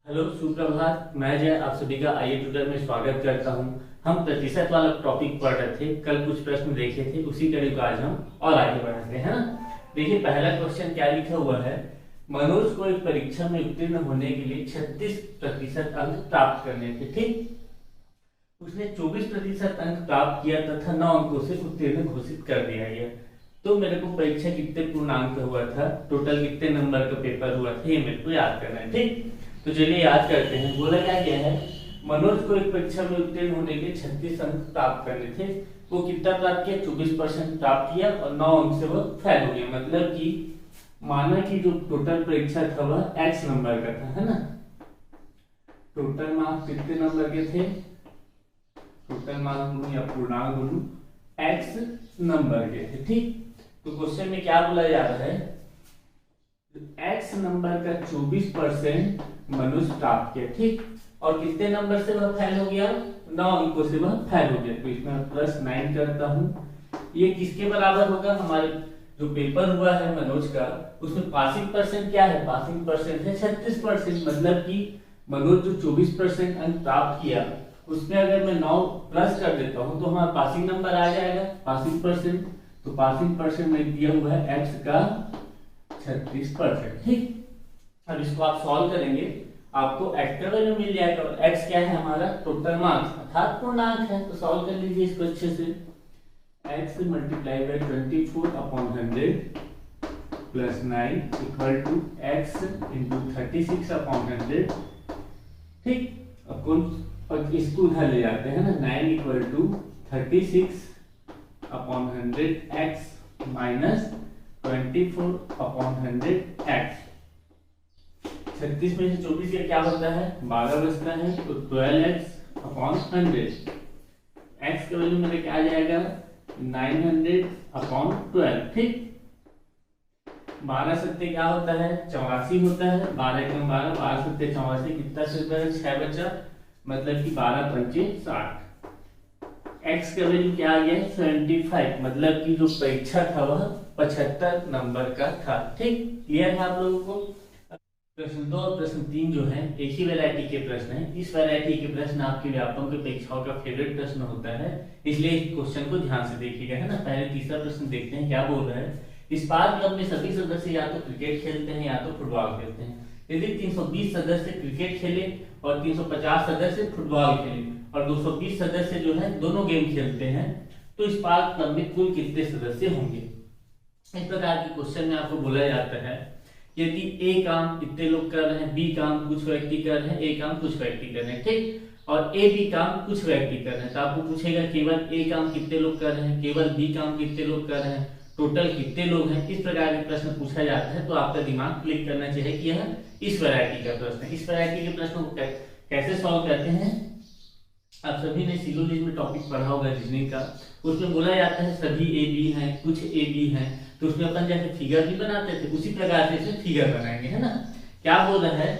Hello सुप्रभात। मैं जय आप सभी का आईए ट्यूटर में स्वागत करता हूं। हम प्रतिशत वाला टॉपिक पढ़ रहे थे, कल कुछ प्रश्न देखे थे, उसी कड़ी को आज हम और आगे बढ़ाते हैं ना। देखिए पहला क्वेश्चन क्या लिखा हुआ है। मनोज को एक परीक्षा में उत्तीर्ण होने के लिए 36% अंक प्राप्त करने थे। ठीक, उसने 24% अंक प्राप्त किया तथा 9 अंकों से उत्तीर्ण घोषित कर दिया गया। तो मेरे को परीक्षा कितने पूर्णांक का हुआ था, टोटल कितने नंबर का पेपर हुआ था, ये मेरे को याद करना है। ठीक, तो चलिए याद करते हैं। बोला क्या गया है, मनोज को एक परीक्षा में उत्तीर्ण होने के 36 अंक प्राप्त करने थे। वो कितना प्राप्त किया, 24% प्राप्त किया और 9 अंक से वो फेल हो गया। मतलब कि माना कि जो टोटल परीक्षा था वह x नंबर का था, है ना। टोटल मार्क्स कितने नंबर के थे, टोटल मार्क्स बोलूं या पूर्णांक बोलूं, x नंबर के थे। ठीक, तो क्वेश्चन में क्या बोला जा रहा है, x नंबर का 24% मनुष्य प्राप्त किया। ठीक, और कितने नंबर से वह फेल हो गया, 9 अंकों से वह फेल हो गया। तो इसमें +9 करता हूं। ये किसके बराबर होगा, हमारे जो पेपर हुआ है मनोज का, उसमें पासिंग परसेंट क्या है, पासिंग परसेंट है 36%। मतलब कि मनोज जो 24% अंक प्राप्त किया उसमें अगर मैं 9 प्लस कर देता हूं तो हमारा पासिंग नंबर आ जाएगा, पासिंग परसेंट। तो पासिंग परसेंट में दिया हुआ है x का 36%। ठीक, अब इसको आप सॉल्व करेंगे, आपको x का वैल्यू मिल जाएगा और x क्या है हमारा, टोटल मार्क्स अर्थात पूर्णांक है। तो सॉल्व कर लीजिए इसको अच्छे से। x multiply by 24/100 plus 9 equal to x into 36/100। ठीक, अब कौन इसको उधर ले जाते हैं ना, 9 equal to 36/100 x minus 24/100 x। 36 में से 24 का क्या बनता है, 12 बचता है, तो 12x/100। x का वैल्यू मेरे क्या आ जाएगा, 900/12। ठीक, 12 सत्ते क्या होता है, 84 होता है। 12 एकम 12, 12 सत्ते 84, कितना से 6 बचा, मतलब कि 12 पंचे 60। x का वैल्यू क्या आ गया, 75। मतलब कि जो परीक्षा था वह 75 नंबर का था। ठीक, क्लियर है आप लोगों को। प्रश्न 2 और प्रश्न 3 जो है एक ही वैरायटी के प्रश्न हैं। इस वैरायटी के प्रश्न आपके व्यापकों की परीक्षाओं का फेवरेट प्रश्न होता है, इसलिए इस क्वेश्चन को ध्यान से देखिएगा, है ना। पहले तीसरा प्रश्न देखते हैं क्या बोल रहा है। इस्पात क्लब में सभी सदस्य या तो क्रिकेट खेलते हैं या तो फुटबॉल खेलते हैं। यदि 320 सदस्य क्रिकेट खेले और 350 सदस्य फुटबॉल खेले और 220 सदस्य जो है दोनों गेम खेलते हैं, तो इस्पात क्लब में कुल कितने सदस्य होंगे। इस प्रकार के क्वेश्चन में आपको बोला जाता है यदि ए काम कितने लोग कर रहे हैं, बी काम कुछ व्यक्ति कर रहे हैं, ए काम कुछ व्यक्ति कर रहे हैं। ठीक, और ए बी काम कुछ व्यक्ति कर रहे हैं, तो आपको पूछेगा केवल ए काम कितने लोग कर रहे हैं, केवल बी काम कितने लोग कर रहे हैं, टोटल कितने लोग हैं। इस प्रकार के प्रश्न पूछा जाता है तो आपका दिमाग क्लिक करना चाहिए कि यह इस वैरायटी का प्रश्न है। इस वैरायटी के प्रश्नों को कैसे सॉल्व करते हैं, आप सभी ने सिलोजिज्म में टॉपिक पढ़ा होगा रीजनिंग का। उसमें बोला जाता है सभी ए बी हैं, कुछ ए बी हैं, तो उसमें अपन जैसे फिगर भी बनाते थे उसी प्रकार से इसमें फिगर बनाएंगे, है ना। क्या बोल रहा है,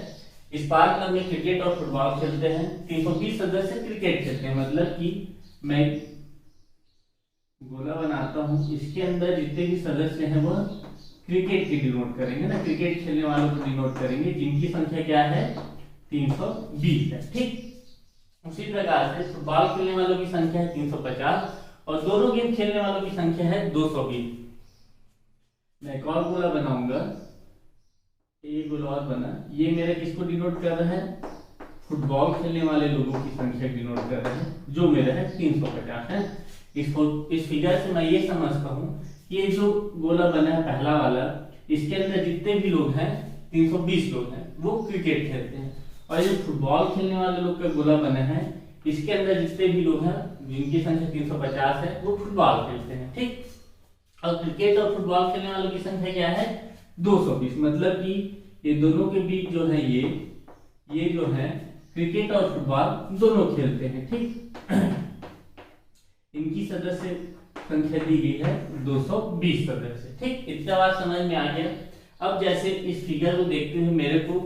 इस्पात क्लब में क्रिकेट और फुटबॉल खेलते हैं। 320 सदस्य क्रिकेट खेलते हैं, मतलब कि मैं गोला बनाता हूं, इसके अंदर जितने भी सदस्य हैं वह क्रिकेट की डिनोट करेंगे ना, क्रिकेट खेलने वालों को डिनोट करेंगे, जिनकी संख्या क्या है, 320 है। ठीक, उसी प्रकार से फुटबॉल खेलने वालों की संख्या है 350 और दोनों गेम खेलने वालों की संख्या है 220। मैं एक और गोला बनाऊंगा, एक गोला और बना, ये मेरा किसको डिनोट कर रहा है, फुटबॉल खेलने वाले लोगों की संख्या डिनोट कर रहा है, जो मेरा है 350 है। इस फिगर से मैं ये समझता हूं कि ये जो गोला बना है पहला वाला, इसके अंदर जितने भी लोग हैं 320 लोग हैं वो क्रिकेट खेलते हैं, और ये फुटबॉल खेलने वाले लोग का गोला बना है, इसके अंदर जितने भी लोग हैं जिनकी संख्या 350 है वो फुटबॉल खेलते हैं। ठीक, और क्रिकेट और फुटबॉल खेलने वालों की संख्या क्या है, 220। मतलब कि ये दोनों के बीच जो है ये जो है क्रिकेट और फुटबॉल दोनों खेलते हैं। ठीक, इनकी सदस्य संख्या दी गई है 220 सदस्य। ठीक, इतना बात समझ में आ गया। अब जैसे इस फिगर को देखते हुए मेरे को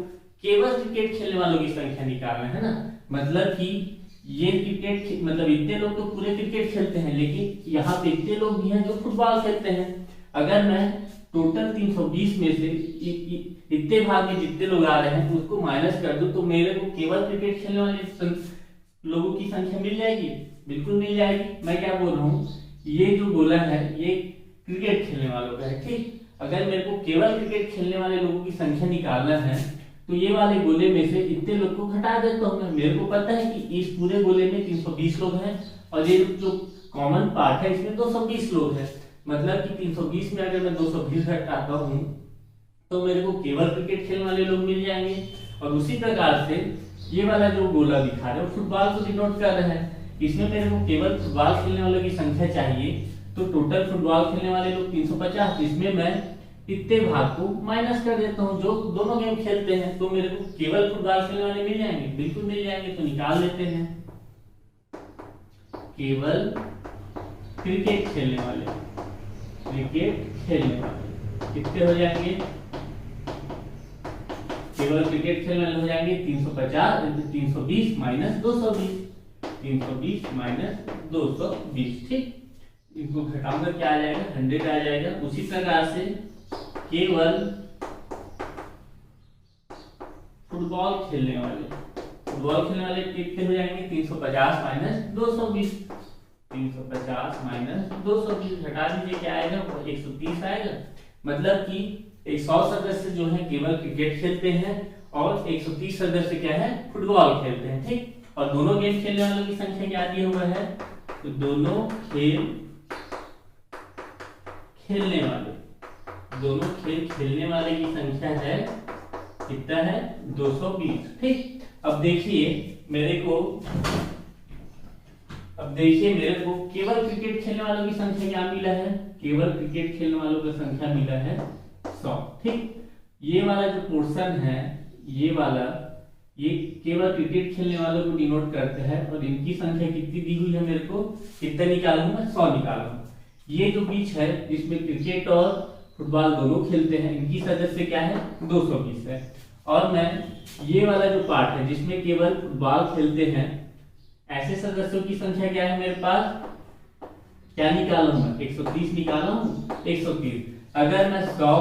केवल क्रिकेट खेलने वालों की संख्या निकालना है ना, मतलब कि ये क्रिकेट मतलब इतने लोग तो पूरे क्रिकेट खेलते हैं, लेकिन यहाँ पे इतने लोग भी हैं जो फुटबॉल खेलते हैं। अगर मैं टोटल 320 में से इतने भाग में जितने लोग आ रहे हैं उसको माइनस कर दो तो मेरे को केवल क्रिकेट खेलने वाले लोगों की संख्या मिल जाएगी। बिल्कुल मिल जाएगी। मैं क्या बोल रहा हूँ, ये जो गोला है ये क्रिकेट खेलने वालों का है। ठीक, अगर मेरे को केवल क्रिकेट खेलने वाले लोगों की संख्या निकालना है तो ये वाले गोले में से इतने लोग को घटा देता हूँ मैं। मेरे को पता है कि इस पूरे गोले में 320 लोग हैं और ये जो कॉमन पार्ट है इसमें 220 लोग हैं। मतलब कि 320 में अगर मैं 220 घटाता हूँ तो मेरे को केवल क्रिकेट खेलने वाले लोग मिल जाएंगे। और उसी प्रकार से ये वाला जो गोला दिखा रहे हो फुटबॉल को डिनोट कर रहा है। इसमें मेरे को केवल फुटबॉल खेलने वालों की संख्या चाहिए तो टोटल फुटबॉल खेलने वाले लोग 350, इसमें मैं इतने भाग को माइनस कर देता हूँ जो दोनों गेम खेलते हैं तो मेरे को केवल फुटबॉल खेलने वाले मिल जाएंगे। बिल्कुल मिल जाएंगे। तो निकाल लेते हैं केवल क्रिकेट खेलने वाले कितने हो जाएंगे, केवल क्रिकेट खेलने वाले हो जाएंगे 350 320 माइनस 220, 320 माइनस 220। ठीक, इनको घटाऊंगा क्या आ जाएगा, 100 आ जाएगा। उसी प्रकार से केवल फुटबॉल खेलने वाले कितने हो जाएंगे, 350 माइनस 220, 350 माइनस 220 घटा दीजिए क्या आएगा, 130 आएगा। मतलब कि 100 सदस्य जो है केवल क्रिकेट खेलते हैं और 130 सदस्य क्या है, फुटबॉल खेलते हैं। ठीक, और दोनों गेम खेलने वालों की संख्या क्या दिया हुआ है, तो दोनों खेल खेलने वाले की संख्या है कितना है, 220। ठीक, अब देखिए मेरे को केवल क्रिकेट खेलने वालों की संख्या क्या मिला है, केवल क्रिकेट खेलने वालों की संख्या मिला है 100। ठीक, ये वाला जो पोर्शन है ये केवल क्रिकेट खेलने वालों को डिनोट करते हैं और इनकी संख्या कितनी दी हुई है, मेरे को कितना निकालूं मैं, 100 निकालूं। ये जो बीच है जिसमें क्रिकेट और फुटबॉल दोनों खेलते हैं इनकी सदस्य क्या है, 220 है। और मैं ये वाला जो पार्ट है जिसमें केवल फुटबॉल खेलते हैं ऐसे सदस्यों की संख्या क्या है मेरे पास, क्या निकालूंगा, 130 निकाला हूं, 130। अगर मैं 100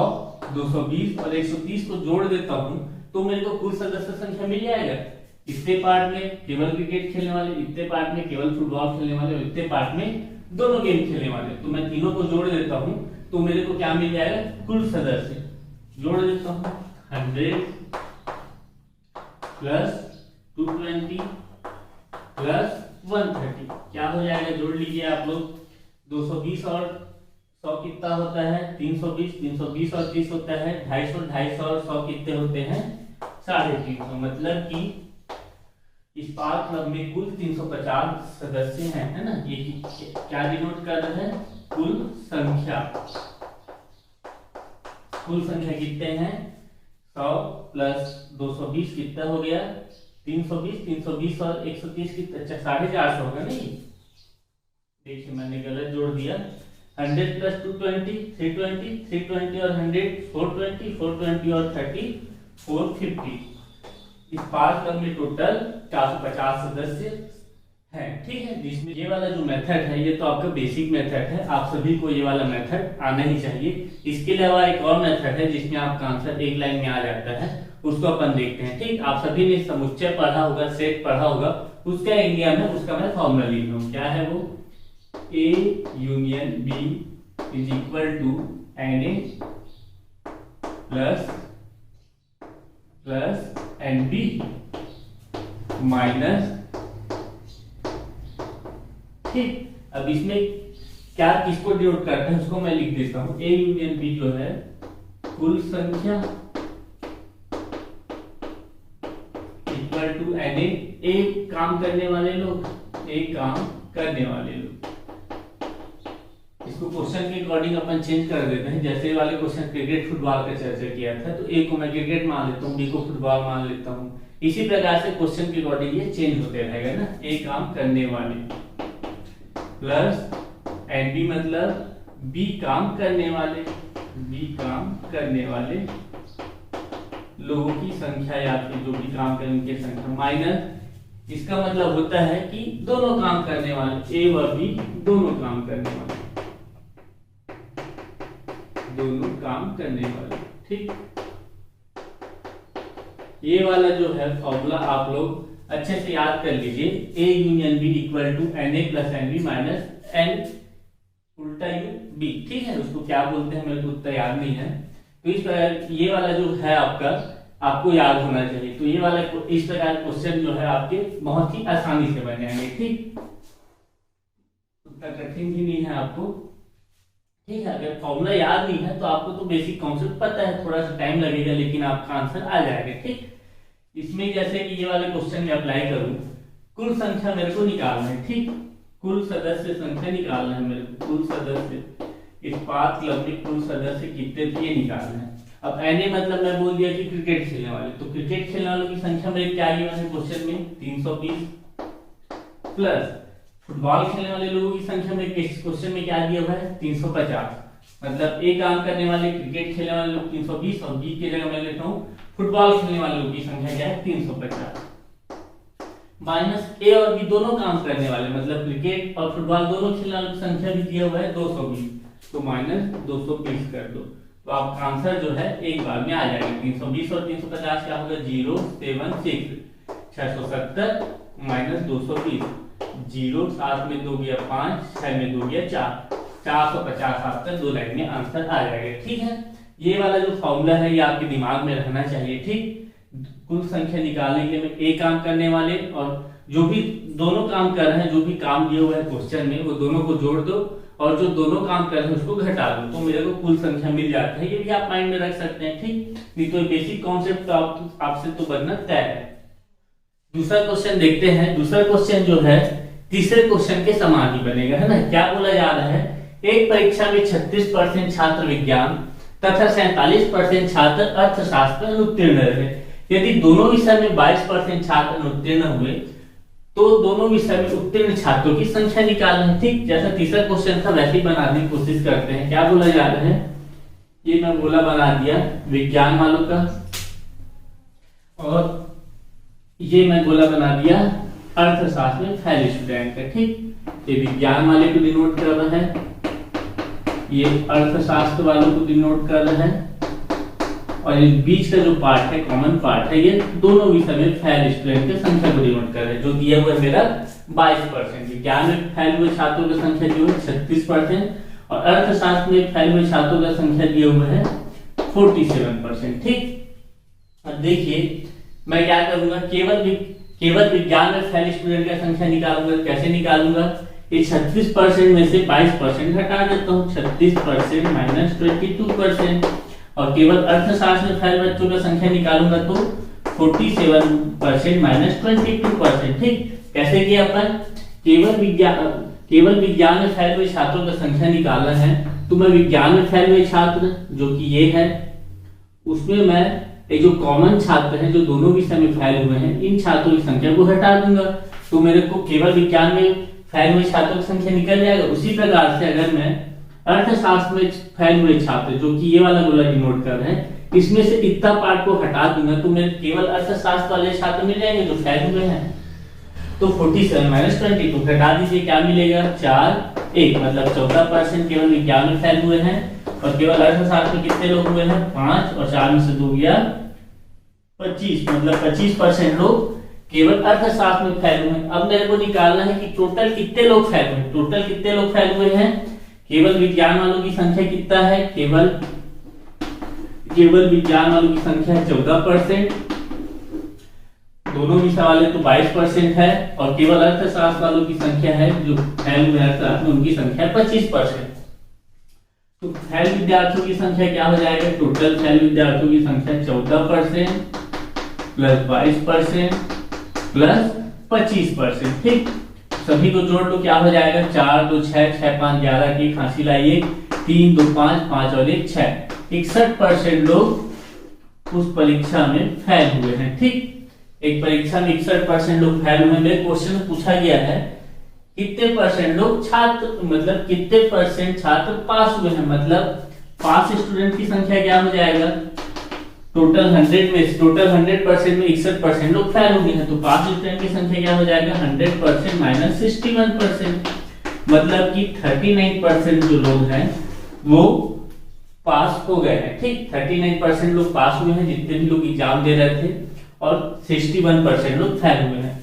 220 और 130 को जोड़ देता हूं तो मेरे को कुल सदस्य संख्या मिल जाएगा। इतने पार्ट में केवल क्रिकेट खेलने वाले, इतने पार्ट में केवल फुटबॉल खेलने वाले और इतने पार्ट में दोनों गेम खेलने वाले। तो मैं तीनों को जोड़ देता हूं तो मेरे को क्या मिल जाएगा, कुल सदस्य जोड़ देता हूं 100 प्लस 220 प्लस 130 क्या हो जाएगा, जोड़ लीजिए आप लोग। 220 और 100 कितना होता है, 320, 320 और 30 होता है 250, 250 और 100 कितने होते हैं, 350। मतलब कि इस पार्क क्लब में कुल 350 सदस्य हैं, है ना। ये क्या डिनोट कर रहे हैं, कुल संख्या कितने हैं, 100 प्लस 220 कितना हो गया, 320, 320 और 130 कितना, 450 होगा। नहीं देखिए मैंने गलत जोड़ दिया। 100 प्लस 220 320, 320 और 100 420, 420 और 30 450। इस पार्क क्लब में टोटल 450 सदस्य हैं। ठीक है, जिसमें ये वाला जो मेथड है ये तो आपका बेसिक मेथड है, आप सभी को ये वाला मेथड आना ही चाहिए। इसके अलावा एक और मेथड है जिसमें आपका आंसर एक लाइन में आ जाता है, उसको अपन देखते हैं। ठीक, आप सभी ने समुच्चय पढ़ा होगा, सेट पढ़ा होगा, उसका इंडिया में उसका मैं फॉर्मूला लिख रहा हूं। क्या है वो, A union B is equal to NA plus NB minus. ठीक, अब इसमें क्या किसको डिनोट करता है उसको मैं लिख देता हूं। A यूनियन B जो है कुल संख्या इक्वल टू NA, एक काम करने वाले लोग, इसको क्वेश्चन के अकॉर्डिंग अपन चेंज कर देते हैं। जैसे वाले क्वेश्चन क्रिकेट फुटबॉल का चर्चा किया था तो ए को मैं क्रिकेट मान लेता हूँ, बी को फुटबॉल मान लेता हूँ। इसी प्रकार से क्वेश्चन के अकॉर्डिंग ये चेंज होते रहेगा ना। ए काम करने वाले प्लस NB मतलब बी काम करने वाले लोगों की संख्या या फिर जो भी काम करें उनकी संख्या माइनस, इसका मतलब होता है कि दोनों काम करने वाले, ए व बी दोनों काम करने वाले, दोनों काम करने वाले। ठीक, ये वाला जो है फॉर्मूला आप लोग अच्छे से याद कर लीजिए। A union B equal to N A plus N B minus N उल्टा यू बी। ठीक है, उसको क्या बोलते हैं मेरे को उतना याद नहीं है। तो इस प्रकार ये वाला जो है आपका आपको याद होना चाहिए। तो ये वाला इस प्रकार क्वेश्चन जो है आपके बहुत ही आसानी से बन जाएंगे। ठीक, उतना कठिन भी नहीं है आपको। ठीक है, अगर फॉर्मूला याद नहीं है तो आपको तो बेसिक कॉन्सेप्ट पता है, थोड़ा सा टाइम लगेगा लेकिन आपका आंसर आ जाएगा। ठीक, इसमें जैसे कि ये वाले क्वेश्चन में अप्लाई करूं, कुल संख्या मेरे को निकालना है। ठीक, कुल सदस्य संख्या निकालना है मेरे को। कुल सदस्य इस पांच क्लब में कुल सदस्य कितने थे ये निकालना है। अब एनए मतलब मैं बोल दिया कि क्रिकेट खेलने वाले, तो क्रिकेट खेलने वालों की संख्या मेरे क्या आई है क्वेश्चन में 320 प्लस फुटबॉल खेलने वाले लोगों की संख्या में क्वेश्चन में क्या दिया हुआ है 350। मतलब ए काम करने वाले क्रिकेट खेलने वाले लोग 320 और बी की जगह मैं लेता हूँ फुटबॉल खेलने वाले लोगों की संख्या क्या है 350 माइनस ए और बी दोनों काम करने वाले मतलब क्रिकेट और फुटबॉल दोनों खेलने वालों की संख्या भी दिया हुआ है 220, तो माइनस 220 कर दो तो आपका आंसर जो है एक बार में आ जाएगा। 320 और 350 क्या होगा 076 670 माइनस 220 0 7 में 2 गया 5 6 में 2 गया 4 450 आपका दो लाइन में आंसर आ जाएगा। ठीक है, ये वाला जो फॉर्मूला है ये आपके दिमाग में रहना चाहिए। ठीक, कुल संख्या निकालने के लिए में ए काम करने वाले और जो भी दोनों काम कर रहे हैं जो भी काम दिया हुआ है क्वेश्चन में वो दोनों को जोड़ दो और जो दोनों काम कर रहे हैं उसको घटा दो तो मेरे को कुल संख्या मिल जाता है। ये भी आप माइंड में रख सकते हैं। ठीक, नहीं तो बेसिक कॉन्सेप्ट तो आपसे तो बनना तय है। दूसरा क्वेश्चन देखते हैं। दूसरा क्वेश्चन जो है तीसरे क्वेश्चन के समान ही बनेगा, है ना। क्या बोला जा रहा है, एक परीक्षा में 36% छात्र विज्ञान तथा 47% छात्र अर्थशास्त्र में उत्तीर्ण रहे। यदि दोनों विषय में 22% छात्र उत्तीर्ण हुए तो दोनों विषय में उत्तीर्ण छात्रों की संख्या निकालना है। ठीक, जैसा तीसरा क्वेश्चन था वैसे ही बनाने की कोशिश करते हैं। क्या बोला जा रहा है, ये मैं गोला बना दिया विज्ञान वालों का और ये मैं गोला बना दिया अर्थशास्त्र में फेल स्टूडेंट का। ठीक, ये विज्ञान वाले को डिनोट कर रहा है, ये अर्थशास्त्र वालों को डिनोट कर रहा है और ये बीच का जो पार्ट है कॉमन पार्ट है ये दोनों विषय में फेल स्टूडेंट की संख्या को डिनोट कर रहा है। जो दिया हुआ है मेरा 22%, विज्ञान में फेल हुए छात्रों की संख्या दी हुई है 36% और अर्थशास्त्र में फेल हुए छात्रों की संख्या दिया हुआ है 47%। ठीक, अब देखिए मैं क्या करूंगा, केवल विज्ञान में फेल स्टूडेंट की संख्या निकालूंगा। कैसे निकालूंगा, ये 36% में से 22% घटा देता हूँ, 36% माइनस 22% और केवल अर्थशास्त्र में फेल बच्चों की संख्या निकालूंगा तो 47% माइनस 22%। ठीक, कैसे किया अपन, केवल विज्ञान में फेल हुए छात्रों की संख्या निकालना है तो मैं विज्ञान में फेल हुए छात्र जो कि ये है उसमें मैं एक जो कॉमन छात्र हैं जो दोनों विषय में फेल हुए हैं इन छात्रों की संख्या को हटा दूंगा तो मेरे को केवल विज्ञान में फेल हुए छात्रों की संख्या निकल जाएगा। उसी प्रकार से अगर मैं अर्थशास्त्र में फेल हुए छात्र जो कि ये वाला गोला डिनोट कर रहे हैं इसमें से इतना पार्ट को हटा दूंगा तो मेरे केवल अर्थशास्त्र वाले छात्र मिल जाएंगे जो फेल हुए हैं। तो 47 माइनस 22 घटा दीजिए, क्या मिलेगा 4 1 मतलब 14% केवल विज्ञान में फेल हुए हैं और केवल अर्थशास्त्र में कितने लोग हुए हैं 5 और 4 में से 2 गया 25 मतलब 25% लोग केवल अर्थशास्त्र में फेल हुए हैं। अब मेरे को निकालना है कि टोटल कितने लोग फेल हुए, टोटल कितने लोग फेल हुए हैं। केवल विज्ञान वालों की संख्या कितना है, केवल विज्ञान वालों की संख्या है 14%, दोनों विषय वाले तो 22% है और केवल अर्थशास्त्र वालों की संख्या है जो फेल हुए अर्थशास्त्र में उनकी संख्या 25%। तो फेल विद्यार्थियों की संख्या क्या हो जाएगा, टोटल फेल विद्यार्थियों की संख्या 14% प्लस 22% प्लस 25%। ठीक, सभी को जोड़ लो क्या हो जाएगा 4 2 6 6 5 11 की खांसी लाइए 3 2 5 5 और 1 6 61% लोग उस परीक्षा में फेल हुए हैं। ठीक, एक परीक्षा में 61% लोग फेल हुए हैं। क्वेश्चन में पूछा गया है कितने परसेंट लोग छात्र मतलब कितने परसेंट छात्र पास हुए हैं, मतलब पास स्टूडेंट की संख्या क्या हो जाएगा टोटल 100% में 61% लोग फेल हो गए हैं तो पास स्टूडेंट की संख्या क्या हो जाएगा 100% माइनस 61% मतलब कि 39% जो लोग हैं वो पास हो गए हैं। ठीक, 39% लोग पास हुए हैं जितने भी लोग एग्जाम दे रहे थे, और 61% लोग फेल हुए हैं।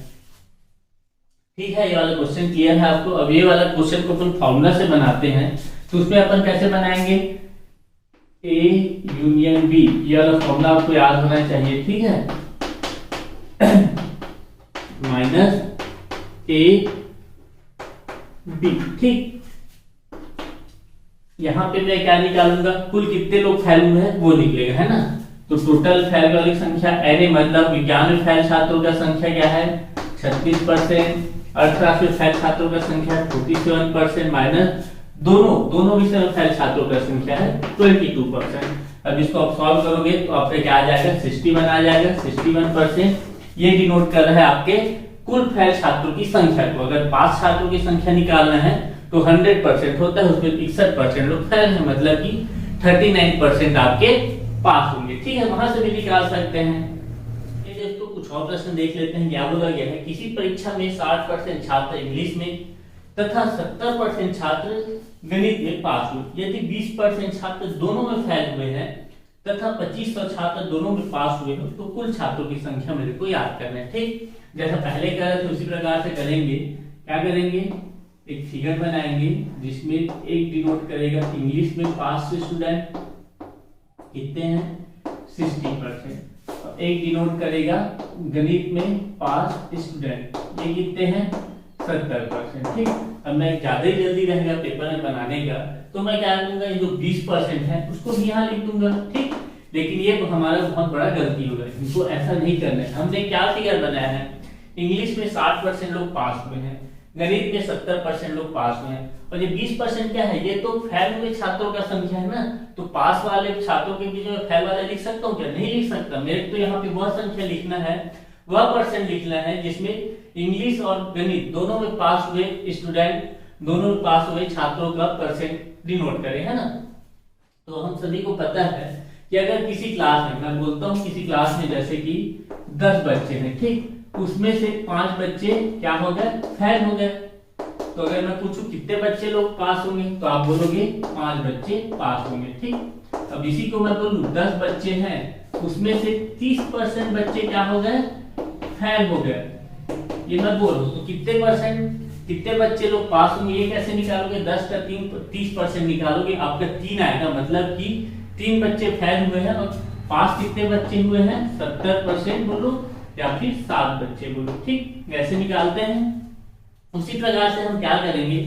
ठीक है, ये वाला क्वेश्चन क्लियर है आपको। अब ये वाला क्वेश्चन को अपन फॉर्मूला से बनाते हैं, तो उसमें अपन कैसे बनाएंगे, ए यूनियन बी, ये वाला फॉर्मूला आपको याद होना चाहिए। ठीक है, माइनस ए बी। ठीक, यहां पे मैं क्या निकालूंगा, कुल कितने लोग फेल हुए हैं वो निकलेगा, है ना। तो टोटल फेल वाली संख्या एन, मतलब विज्ञान में फेल छात्रों का संख्या क्या है 36%, अर्थशास्त्र में फेल छात्रों का संख्या 47%, माइनस दोनों विषय में फेल छात्रों का संख्या है 22%। अब इसको आप सॉल्व करोगे तो आपका क्या आ जाएगा, 61 आ जाएगा। 61% ये डिनोट कर रहा है आपके कुल फेल छात्रों की संख्या को। अगर पास छात्रों की संख्या निकालना है तो 100% होता है, उसमें 61% लोग फेल है, मतलब कि 39% आपके पास होंगे। ठीक है, वहां से भी निकाल सकते हैं। ये दोस्तों कुछ और प्रश्न देख लेते हैं। क्या बोला गया है, किसी परीक्षा में 60% छात्र इंग्लिश में तथा 70% छात्र गणित में पास हुए। यदि 20% छात्र दोनों में फेल हुए हैं तथा 2500 छात्र दोनों में पास हुए हो, तो कुल छात्रों की संख्या मेरे को याद करना है। ठीक, जैसा पहले कर रहे थे उसी प्रकार से करेंगे। क्या करेंगे, एक फिगर बनाएंगे जिसमें एक डिनोट करेगा इंग्लिश में पास स्टूडेंट कितने हैं 60%, और एक डिनोट करेगा गणित में पास स्टूडेंट, ये कितने हैं 70%। ठीक, अब मैं ज्यादा ही जल्दी रहेगा पेपर में बनाने का, तो मैं क्या करूंगा, ये जो 20% है उसको भी यहाँ लिख दूंगा। ठीक, लेकिन ये तो हमारा बहुत बड़ा गलती होगा, इनको ऐसा नहीं करना है। हमने क्या फिगर बनाया है, इंग्लिश में 60% लोग पास हुए हैं, गणित में 70% लोग पास हुए हैं, और ये 20% क्या है, ये तो फेल हुए छात्रों का संख्या है ना। तो पास वाले छात्रों के बीच में फेल वाले लिख सकता हूँ क्या, नहीं लिख सकता। मेरे तो यहाँ पे वह संख्या लिखना है, वह परसेंट लिखना है जिसमें इंग्लिश और गणित दोनों में पास हुए स्टूडेंट, दोनों में पास हुए छात्रों का परसेंट डिनोट करें, है ना। तो हम सभी को पता है कि अगर किसी क्लास में, मैं बोलता हूँ किसी क्लास में जैसे कि 10 बच्चे हैं, ठीक, उसमें से 5 बच्चे क्या हो गए, फेल हो गए। तो अगर मैं पूछूं कितने बच्चे लोग पास होंगे, तो आप बोलोगे 5 बच्चे पास होंगे। ठीक, अब इसी को मैं बोलूं 10 बच्चे हैं, उसमें से 30% बच्चे क्या हो गए, फेल हो गए, ये मैं बोल रहा हूं। तो कितने बच्चे लोग पास होंगे, ये कैसे निकालोगे, 10 का 30% निकालोगे, आपका 3 आएगा, मतलब कि 3 बच्चे फेल हुए हैं, और पास कितने बच्चे हुए हैं 70% बोलो, या फिर 7 बच्चे बोलो। ठीक, ऐसे निकालते हैं। उसी प्रकार से हम क्या करेंगे,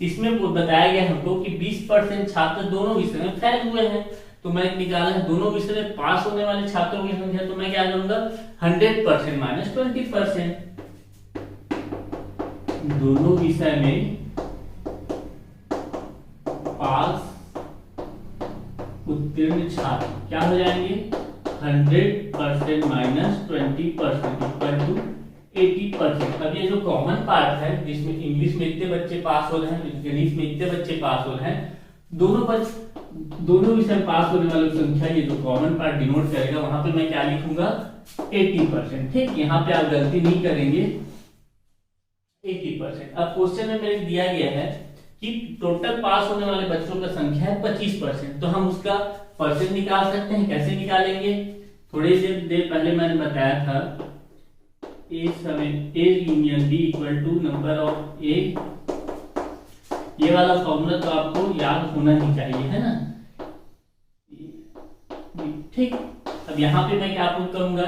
इसमें बताया गया हमको कि 20% छात्र दोनों विषय में फेल हुए हैं, तो मैं निकाला है दोनों विषय में पास होने वाले छात्रों की संख्या, तो मैं क्या करूंगा 100% माइनस 20%। दोनों विषय में पास उत्तीर्ण छात्र क्या हो जाएंगे 100% माइनस 20% इक्वल टू 80%। अब ये जो कॉमन पार्ट है जिसमें इंग्लिश में इतने बच्चे पास हो रहे हैं, गणित में इतने बच्चे पास हो रहे हैं, दोनों विषय पास होने वालों की संख्या, ये जो कॉमन पार्ट डिनोट करेगा, वहां पे मैं क्या लिखूंगा 80%। ठीक, यहाँ पे आप गलती नहीं करेंगे 80%। अब क्वेश्चन में मेरे दिया गया है कि टोटल पास होने वाले बच्चों का संख्या है 25%, तो हम उसका परसेंट निकाल सकते हैं। कैसे निकालेंगे, थोड़ी देर पहले मैंने बताया था A union B equal to number of A, ये वाला फॉर्मूला तो आपको याद होना ही चाहिए, है ना। ठीक, अब यहाँ पे मैं क्या पुट करूंगा,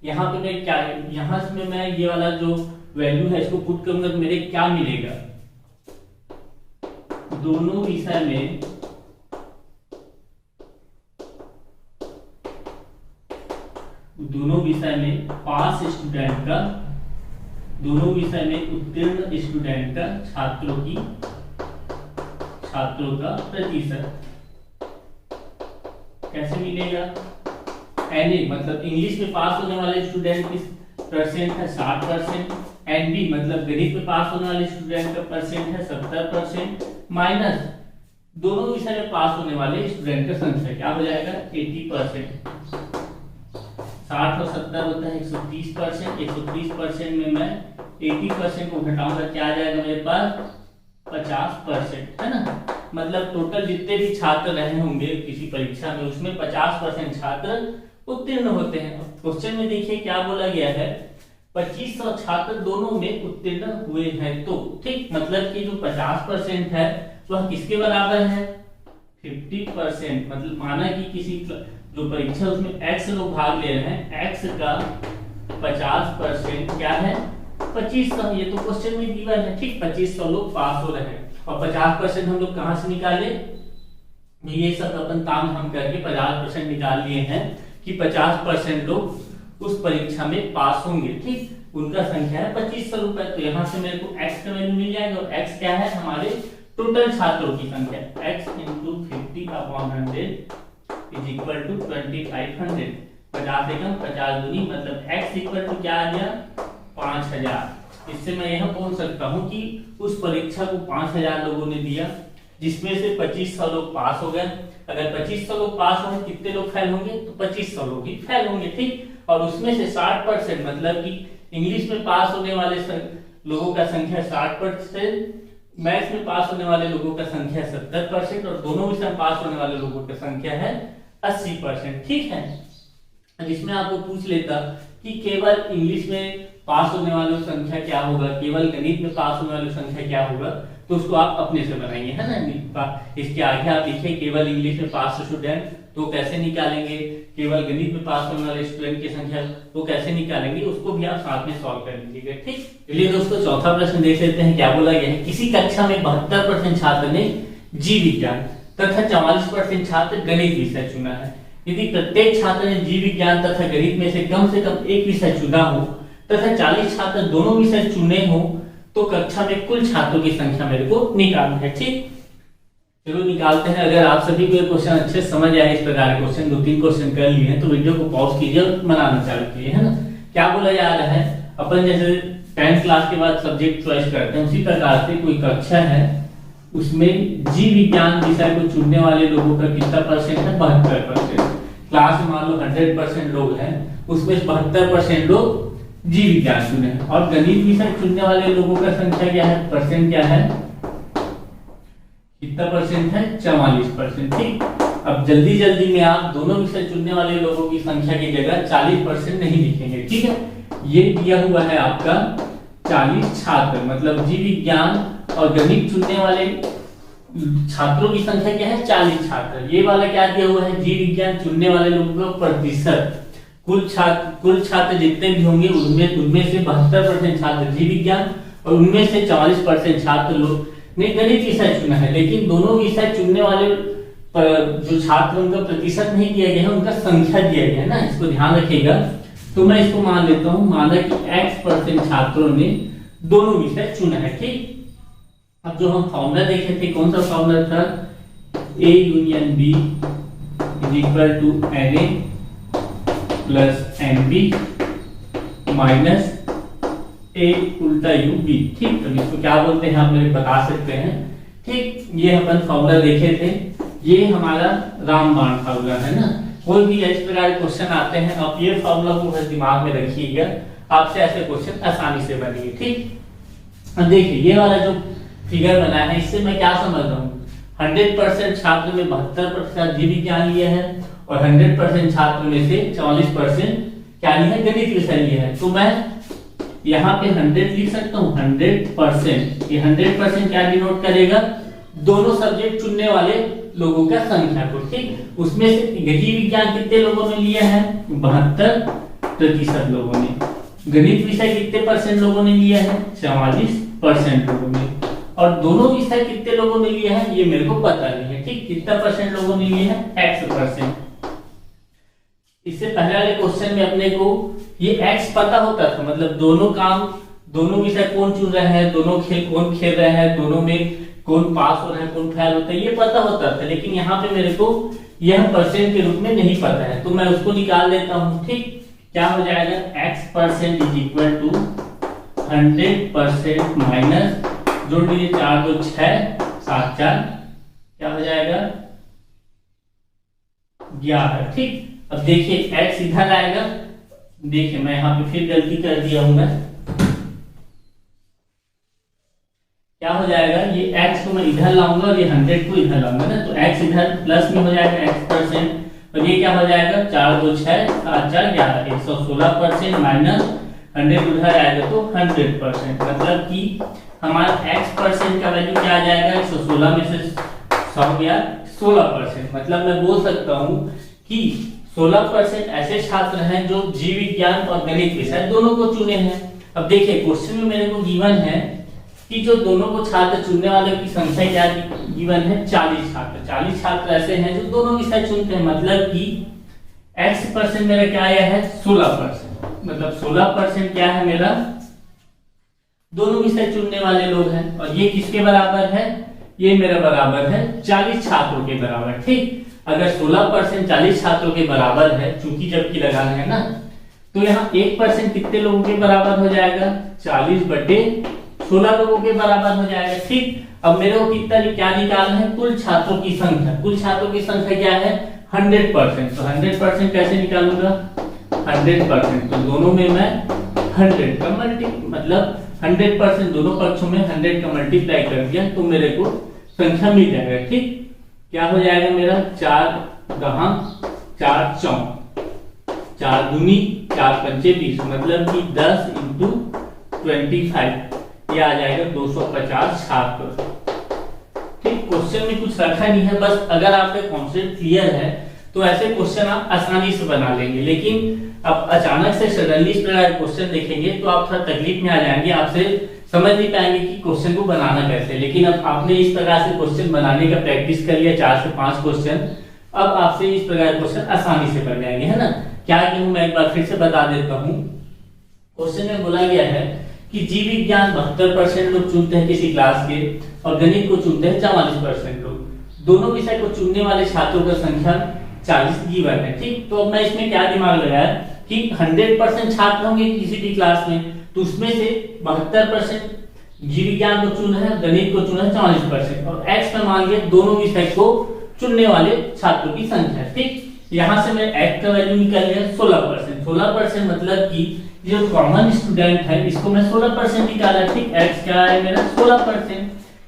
यहाँ पे मैं क्या, यहाँ से मैं ये वाला जो वैल्यू है इसको पुट करूंगा, तो मेरे क्या मिलेगा, दोनों विषय में पास स्टूडेंट का, दोनों विषय में उत्तीर्ण स्टूडेंट का, छात्रों का प्रतिशत कैसे मिलेगा, एनए मतलब इंग्लिश में पास होने वाले स्टूडेंट की परसेंट है 60%, एनबी मतलब गणित में पास होने वाले स्टूडेंट का परसेंट है 70%, माइनस दोनों विषय में पास होने वाले स्टूडेंट का संख्या क्या हो जाएगा 80%। 60 और 70 होता है 130%, 130% में मैं 80% को घटाऊंगा, क्या आ जाएगा मेरे पास 50%, है ना। मतलब टोटल जितने भी छात्र रहे होंगे किसी परीक्षा में उसमें 50% छात्र उत्तीर्ण होते हैं। क्वेश्चन में देखिए क्या बोला गया है, 2500 छात्र दोनों में उत्तीर्ण हुए हैं। तो ठीक, मतलब कि जो 50% है वह किसके बराबर है, 50%। मतलब माना कि किसी जो परीक्षा उसमें x लोग भाग ले रहे हैं, x का 50% क्या है, 2500। ये तो क्वेश्चन में दिया है। ठीक, 2500 लोग पास हो रहे हैं और 50% हम लोग कहां से निकाले, ये सब अपन काम हम करके 50% निकाल लिए हैं कि 50% लोग उस परीक्षा में पास होंगे। ठीक, उनका संख्या है 2500 रुपए। तो यहाँ से मेरे को x का वैल्यू मिल जाएगा और x क्या है, हमारे टोटल छात्रों की संख्या। x into 50/100 is equal to 2500। 50 एकम 50 दूनी, मतलब x इक्वल टू क्या आ गया, 5000। इससे मैं यह बोल सकता हूं कि उस परीक्षा को 5000 लोगों ने दिया, जिसमें से 2500 लोग पास हो गए। अगर 2500 लोग पास होंगे, कितने लोग फेल होंगे, तो 2500 लोग ही फेल होंगे। ठीक, और उसमें से 60%, मतलब कि इंग्लिश में पास होने वाले लोगों का संख्या 60%, मैथ्स में पास होने वाले लोगों का संख्या 70% और दोनों विषय में पास होने वाले लोगों की संख्या है 80%। ठीक है, जिसमें आपको पूछ लेता कि केवल इंग्लिश में पास होने वालों की संख्या क्या होगा, केवल गणित में पास होने वालों की संख्या क्या होगा, तो उसको आप अपने से बनाइए, है ना। इसके आगे आप लिखिए केवल इंग्लिश में पास स्टूडेंट, तो कैसे निकालेंगे, केवल गणित में पास होने वाले स्टूडेंट की संख्या वो कैसे निकालेंगे, उसको भी आप साथ में सॉल्व कर लीजिएगा। ठीक, चलिए दोस्तों चौथा प्रश्न देख लेते हैं। क्या बोला गया है, किसी कक्षा में 72% छात्र ने जीव विज्ञान तथा 44% छात्र गणित विषय चुना है। यदि प्रत्येक छात्र ने जीव विज्ञान तथा गणित में से कम एक विषय चुना हो तथा 40 छात्र दोनों विषय चुने हो, तो कक्षा में कुल छात्रों की संख्या मेरे को निकालना है। ठीक, चलो निकालते हैं। अगर आप सभी को ये क्वेश्चन अच्छे समझ आए, इस प्रकार के क्वेश्चन 2-3 क्वेश्चन कर लिए हैं, तो वीडियो को पॉज कीजिए और बनाना चालू कीजिए, है ना। क्या बोला जा रहा है, अपन जैसे 10th क्लास के बाद सब्जेक्ट चॉइस करते हैं, उसी प्रकार से कोई कक्षा है, उसमें जीव विज्ञान विषय को चुनने वाले लोगों का कितना परसेंट है, 72%। क्लास में मान लो 100% लोग हैं, उसमें 72% लोग जीव विज्ञान चुने हैं और गणित विषय चुनने वाले लोगों का संख्या क्या है, परसेंट क्या है, कितना परसेंट है, 44%। ठीक, अब जल्दी जल्दी में आप दोनों विषय चुनने वाले लोगों की संख्या की जगह 40% नहीं लिखेंगे। ठीक है, ये दिया हुआ है आपका 40 छात्र, मतलब जीव विज्ञान और गणित चुनने वाले छात्रों की संख्या क्या है, 40 छात्र। ये वाला क्या दिया हुआ है, जीव विज्ञान चुनने वाले लोगों का प्रतिशत। कुल छात्र जितने भी होंगे उनमें से 72% छात्र जीव विज्ञान और उनमें से 44% छात्र लोग ने गणित विषय चुना है। लेकिन दोनों विषय चुनने वाले जो छात्र उनका प्रतिशत नहीं दिया गया है, उनका संख्या दिया गया है ना, इसको ध्यान रखिएगा। तो मैं इसको मान लेता हूं, माना कि x% छात्रों ने दोनों विषय चुना है। ठीक, अब जो हम फॉर्मूला देखे थे, कौन सा फॉर्मूला था, A union B is equal to NA plus NB minus A उल्टा UB। ठीक, तो इसको क्या बोलते हैं आप मेरे बता सकते हैं। ठीक, ये अपन फॉर्मूला देखे थे, ये हमारा रामबाण फॉर्मूला है ना। कोई भी इस प्रकार के क्वेश्चन आते हैं, आप ये फॉर्मूला को बस दिमाग में रखिएगा, आपसे ऐसे क्वेश्चन आसानी से बनेंगे। ठीक, अब देखिए ये वाला जो फिगर बना है, इससे मैं क्या समझ रहा हूँ, 100% छात्र में 72% जीव विज्ञान लिया है और 100% छात्र में से 44% क्या लिया है, गणित विषय लिया है। तो मैं यहाँ पे 100 लिख सकता हूँ, 100%। ये 100% क्या डिनोट करेगा, दोनों सब्जेक्ट चुनने वाले लोगों का संख्या को। ठीक, उसमें से जीव विज्ञान कितने लोगों ने लिया है, 72% लोगों ने। गणित विषय कितने परसेंट लोगों ने लिया है, 44% लोगों ने। और दोनों विषय कितने लोगों ने लिया है, ये मेरे को पता नहीं है। ठीक, कितना परसेंट लोगों ने लिया है, x%। इससे पहले वाले क्वेश्चन में अपने को ये x पता होता था, मतलब दोनों विषय कौन चुन रहे हैं, दोनों कौन खेल रहे हैं, दोनों में कौन पास हो रहा है कौन फेल होता है, ये पता होता था। लेकिन यहाँ पे मेरे को यह परसेंट के रूप में नहीं पता है, तो मैं उसको निकाल लेता हूँ। ठीक, क्या हो जाएगा, x% is equal to 100% minus, जोड़ लीजिए 4 2 6 7 4, क्या हो जाएगा 11। ठीक, अब देखिए x इधर आएगा, देखिए मैं यहाँ पे फिर गलती कर दिया हूं मैं, क्या हो जाएगा, ये x को मैं इधर लाऊंगा और ये 100 को इधर लाऊंगा ना, तो x इधर प्लस में हो जाएगा x%, और ये क्या हो जाएगा 4 2 6 7 4 11 116% माइनस 100 उधर आएगा तो 100%, मतलब कि हमारा x% का वैल्यू क्या आ जाएगा 116 में से 100 गया 16%। मतलब मैं बोल सकता हूँ कि 16% ऐसे छात्र हैं जो जीव विज्ञान और गणित विषय दोनों को चुने हैं। अब देखिए क्वेश्चन में मेरे को गिवन है कि जो दोनों को छात्र चुनने वाले की संख्या क्या गिवन है 40 छात्र। 40 छात्र ऐसे हैं जो दोनों विषय चुनते हैं, मतलब कि x% मेरा क्या आया है 16%, मतलब 16% क्या है मेरा दोनों विषय चुनने वाले लोग हैं। और ये किसके बराबर है, ये मेरा बराबर है 40 छात्रों के बराबर। ठीक, अगर 16% 40 छात्रों के बराबर है, चूंकि जबकि लगाना है ना, तो यहाँ 1% कितने लोगों के बराबर हो जाएगा 40/16 लोगों के बराबर हो जाएगा। ठीक, अब मेरे को कितना क्या निकालना है, कुल छात्रों की संख्या। कुल छात्रों की संख्या क्या है 100%, तो 100% कैसे निकालूंगा 100%, तो दोनों में मैं 100 का मतलब 100% दोनों पक्षों में 100 का मल्टीप्लाई कर दिया तो मेरे को संख्या मिल जाएगा। ठीक, क्या हो जाएगा मेरा 4 दहां 4 चौक 4 दूनी 4 पंचे 20, मतलब कि 10 × 25 ये आ जाएगा 250 छात्र। ठीक, क्वेश्चन में कुछ रखा नहीं है, बस अगर आपका कॉन्सेप्ट क्लियर है तो ऐसे क्वेश्चन आप आसानी से बना लेंगे। लेकिन अब अचानक से सडनली इस प्रकार क्वेश्चन देखेंगे तो आप थोड़ा तकलीफ में आ जाएंगे, आपसे समझ नहीं पाएंगे कि क्वेश्चन को बनाना कैसे। लेकिन अब आपने इस प्रकार से क्वेश्चन बनाने का प्रैक्टिस कर लिया 4 से 5 क्वेश्चन, अब आपसे इस प्रकार क्वेश्चन आसानी से बन जाएंगे, है ना। क्या कि मैं एक बार फिर से बता देता हूँ। क्वेश्चन में बोला गया है कि जीव विज्ञान 72% लोग चुनते हैं किसी क्लास के और गणित को चुनते हैं 44% लोग। दोनों विषय को चुनने वाले छात्रों का संख्या 40 गिवन है। ठीक, तो अब मैं इसमें क्या दिमाग लगाया कि 100% छात्र होंगे किसी भी क्लास में, तो उसमें से 72% जीव विज्ञान को चुना है, गणित को चुना है 44%, और x में मान लिया दोनों विषय को चुनने वाले छात्रों की संख्या। ठीक, यहाँ से मैं x का वैल्यू निकाल लिया 16%। 16% मतलब कि जो कॉमन स्टूडेंट है इसको मैं 16% निकाला। ठीक, x क्या है मेरा 16%।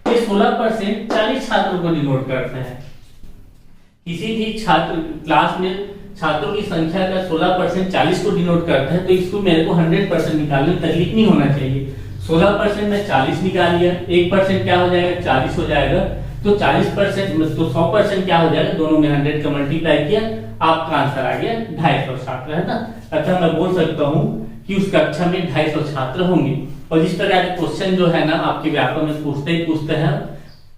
ये 16% 40 छात्रों को डिनोट करता है। किसी भी छात्र क्लास में छात्रों की संख्या का 16% 40 को डिनोट करता है, तो इसको मेरे को 100% निकालने में तकलीफ नहीं होना चाहिए। 16% में 40 निकाल लिया, 1% क्या हो जाएगा 40 हो जाएगा, तो 40% तो 100% क्या हो जाएगा, दोनों में 100 का मल्टीप्लाई किया, आपका आंसर आ गया 250 छात्र, है ना। अतः मैं बोल सकता हूँ कि उस कक्षा में 250 छात्र होंगे। और जिस प्रकार के क्वेश्चन जो है ना आपके व्यापक में पूछते हैं,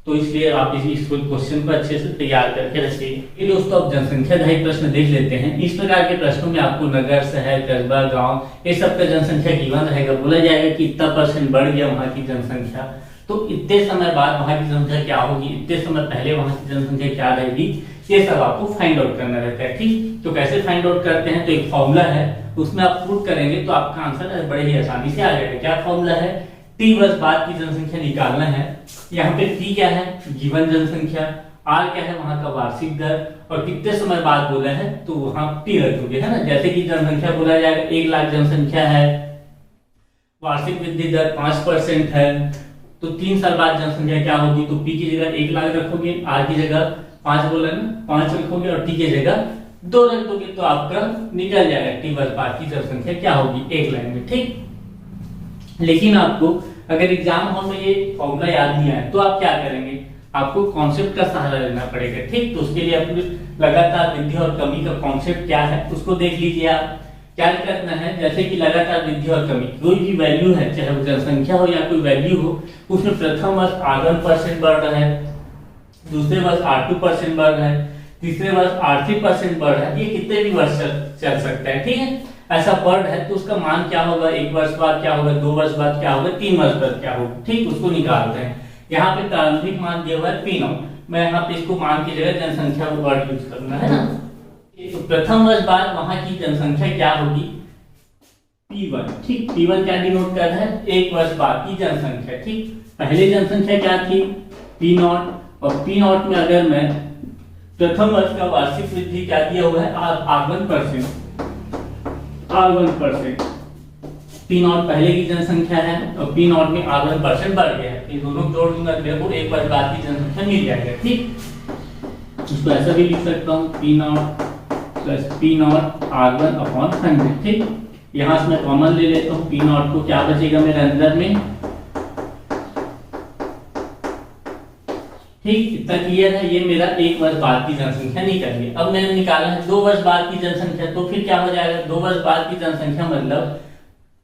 तो इसलिए आप इस क्वेश्चन को अच्छे से तैयार करके रखिए। ये दोस्तों अब जनसंख्या आधारित प्रश्न देख लेते हैं। इस प्रकार के प्रश्नों में आपको नगर, शहर, कस्बा, गांव ये सब का जनसंख्या गिवन रहेगा। बोला जाएगा कि इतना % बढ़ गया वहां की जनसंख्या, तो इतने समय बाद वहां की जनसंख्या क्या होगी, इतने समय पहले वहां की जनसंख्या क्या रहेगी, ये सब आपको फाइंड आउट करना रहता है। ठीक, तो कैसे फाइंड आउट करते हैं, तो एक फॉर्मूला है, उसमें आप पुट करेंगे तो आपका आंसर बड़े ही आसानी से आ जाएगा। क्या फॉर्मूला है, t वर्ष बाद की जनसंख्या निकालना है। यहाँ पे t क्या है, गिवन जनसंख्या, r क्या है वहां का वार्षिक दर, और कितने समय बाद बोला है तो वहां t रखोगे, है ना। जैसे कि जनसंख्या बोला जाएगा 1 लाख जनसंख्या है, वार्षिक वृद्धि दर 5% है, तो 3 साल बाद जनसंख्या क्या होगी, तो p की जगह 1 लाख रखोगे, r की जगह 5 बोला ना 5 रखोगे, और t की जगह 2 रख दोगे, तो आपका निकल जाएगा t वर्ष बाद की जनसंख्या क्या होगी 1 लाख में। ठीक, लेकिन आपको अगर एग्जाम हॉल में ये फॉर्मूला याद नहीं आया तो आप क्या करेंगे, आपको कॉन्सेप्ट का सहारा लेना पड़ेगा। ठीक, तो उसके लिए आपको लगातार वृद्धि और कमी का कॉन्सेप्ट क्या है उसको देख लीजिए। आप क्या करना है, जैसे कि लगातार वृद्धि और कमी कोई भी वैल्यू है, चाहे वो जनसंख्या हो या कोई वैल्यू हो, उसमें प्रथम वर्ष R1% बढ़ रहा है, दूसरे वर्ष R2% बढ़ रहा है, तीसरे वर्ष R3% बढ़ रहा है, ये कितने भी वर्ष चल सकता है। ठीक है, ऐसा बढ़ है तो उसका मान क्या होगा, 1 वर्ष बाद क्या होगा, 2 वर्ष बाद क्या होगा, 3 वर्ष बाद क्या होगा। ठीक, उसको निकालते हैं। यहाँ पे प्रारंभिक मान दिया हुआ है P0, मैं यहाँ पे इसको मान की जगह जनसंख्या वर्ड यूज करना है ना। तो प्रथम वर्ष बाद वहां की जनसंख्या क्या होगी P1। ठीक, P1 क्या डिनोट कर रहा है, 1 वर्ष बाद की जनसंख्या। ठीक, पहले जनसंख्या क्या थी P0, और P0 में अगर मैं प्रथम वर्ष का वार्षिक वृद्धि क्या दिया हुआ है R1%। पी नॉट पहले की जनसंख्या है और पी नॉट में R1% बढ़ गया है, इन दोनों को जोड़ दूंगा तो मेरे को एक वर्ष बाद की जनसंख्या मिल जाएगा। ठीक, इसको ऐसा भी लिख सकता हूँ P not plus P not R1/100। ठीक, यहाँ से मैं कॉमन ले लेता हूँ, पी नॉट को क्या बचेगा मेरे अंदर में। ठीक, इतना क्लियर है। ये मेरा एक वर्ष बाद की जनसंख्या निकल गई। अब मैंने निकाला है 2 वर्ष बाद की जनसंख्या, तो फिर क्या हो जाएगा, 2 वर्ष बाद की जनसंख्या मतलब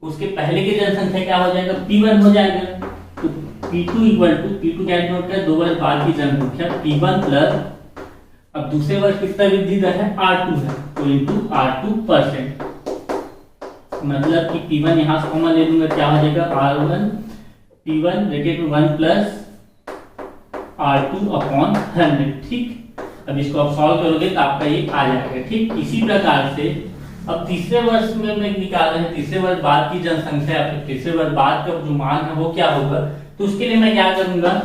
उसके पहले की जनसंख्या क्या हो जाएगा, P1 हो जाएगा। तो P2 इक्वल टू P2 क्या नोट कर, 2 वर्ष बाद की जनसंख्या P1 प्लस, अब दूसरे वर्ष कितना वृद्धि दर है, R2 है, तो इंटू R2%, मतलब कि P1 यहाँ से कॉमन ले लूंगा, क्या हो जाएगा R1 P1 ब्रैकेट में 1 प्लस R2/100। ठीक, अब इसको आप सॉल्व करोगे तो आपका ये आ जाएगा। ठीक, इसी प्रकार से अब तीसरे वर्ष में मैं निकाल रहे हैं तीसरे वर्ष बाद की जनसंख्या या फिर तीसरे वर्ष बाद का जो मान है वो क्या होगा, तो उसके लिए मैं क्या करूंगा,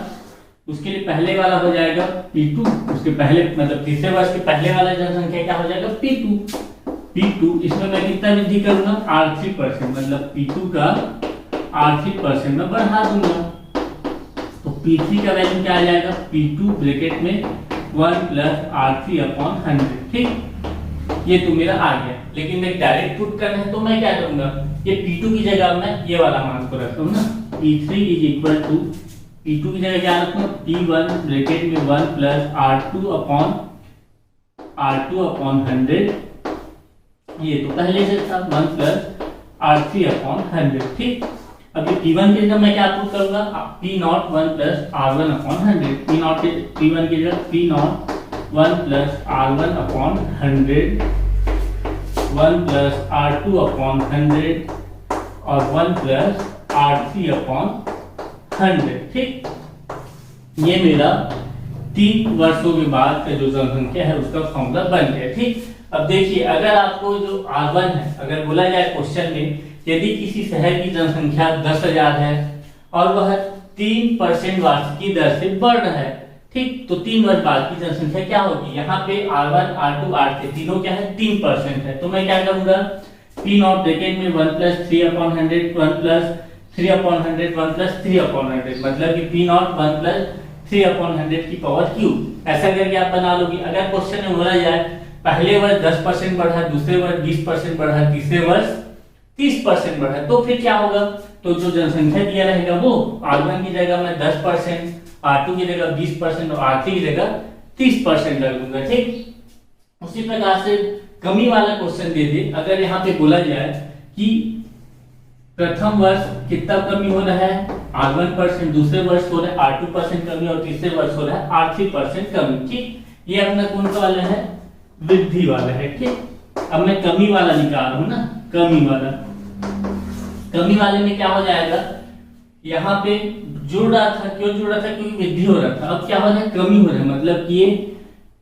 उसके लिए पहले वाला हो जाएगा P2, उसके पहले मतलब तीसरे वर्ष के पहले वाला जनसंख्या क्या हो जाएगा P2, इसमें मैं कितना वृद्धि करूंगा R3%, मतलब P2 का R3% में बढ़ा दूंगा, तो P3 का वैल्यू क्या आ जाएगा, P2 ब्रैकेट में 1 प्लस R3/100। ठीक, ये तो मेरा आ गया, लेकिन मैं डायरेक्ट पुट करना है तो मैं क्या करूंगा, ये P2 की जगह मैं ये वाला मान को रखता हूँ ना, P3 is equal to P2 की जगह क्या रखूंगा, P1 ब्रैकेट में 1 प्लस R2/100, ये तो पहले से था 1 प्लस R3/100। ठीक, अब ये P1 की जगह मैं क्या पुट करूंगा, P0 1 प्लस R1/100, P1 की जगह P0 1 plus R1/100, 1 plus R2/100 और 1 प्लस R3/100। ठीक, ये मेरा 3 वर्षों के बाद का जो जनसंख्या है उसका फॉर्मूला बन गया। ठीक, अब देखिए अगर आपको जो R1 है, अगर बोला जाए क्वेश्चन में यदि किसी शहर की जनसंख्या 10,000 है और वह 3% वार्षिकी दर से बढ़ रहा है, ठीक, तो 3 वर्ष बाद की जनसंख्या क्या होगी, यहाँ पे R1 R2 R3 तीनों क्या है 3% है, तो मैं क्या करूंगा P0 ब्रैकेट में 1 प्लस 3/100 1 प्लस 3/100 1 प्लस 3/100, मतलब कि P0 1 प्लस 3/100 की पावर क्यूब। ऐसा करके आप बना लोगे। अगर क्वेश्चन में बोला जाए पहले वर्ष 10% बढ़ा, दूसरे वर्ष 20% बढ़ा, तीसरे वर्ष 30% बढ़ा, तो फिर क्या होगा, तो जो जनसंख्या दिया रहेगा वो R1 की जगह मैं 10%, R2 की जगह 20% और R3 की जगह 30% रख दूंगा। ठीक, उसी प्रकार से कमी वाला क्वेश्चन दे दे, अगर यहाँ पे बोला जाए कि प्रथम वर्ष कितना कमी हो रहा है R1%, दूसरे वर्ष हो रहा है R2% कमी और तीसरे वर्ष हो रहा है R3% कमी। ठीक, ये अपना कौन सा वाला है, वृद्धि वाला है। ठीक, अब मैं कमी वाला निकाल रहा हूं ना, कमी वाले में क्या हो जाएगा, यहाँ पे जुड़ रहा था, क्यों जुड़ रहा था, क्योंकि वृद्धि हो रहा था, अब क्या हो रहा है कमी हो रहा है, मतलब कि ये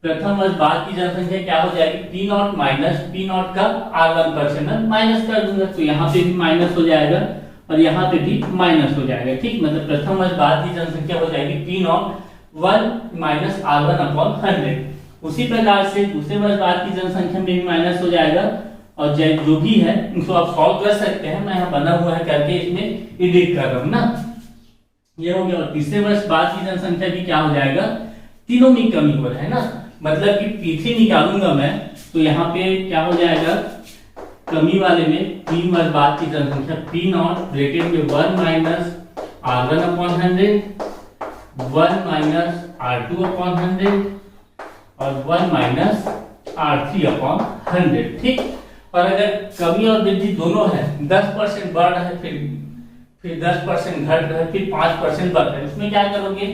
प्रथम वर्ष बाद की जनसंख्या क्या हो जाएगी P0 माइनस P0 का R1% माइनस कर दूंगा, तो यहाँ पे भी माइनस हो जाएगा और यहाँ पे भी माइनस हो जाएगा। ठीक, मतलब प्रथम वर्ष बाद की जनसंख्या हो जाएगी P0 1 माइनस R1/100। उसी प्रकार से दूसरे वर्ष बाद की जनसंख्या में भी माइनस हो जाएगा और जो भी है उसको आप सॉल्व कर सकते हैं, मैं यहाँ बना हुआ है करके इसमें एडिट कर रहा हूँ ना, ये हो गया। और तीसरे वर्ष बाद की जनसंख्या भी क्या हो जाएगा, तीनों में कमी हो रहा है ना, मतलब कि P3 निकालूंगा मैं तो यहाँ पे क्या हो जाएगा, कमी वाले में 3 वर्ष बाद की जनसंख्या P0 ब्रैकेट में 1 माइनस R1/100, 1 माइनस R2/100 और 1 माइनस R3/100। ठीक, और अगर कमी और वृद्धि दोनों है, 10% बढ़ रहा है फिर 10% घट रहा है, फिर 5% बढ़ रहा है, उसमें क्या करोगे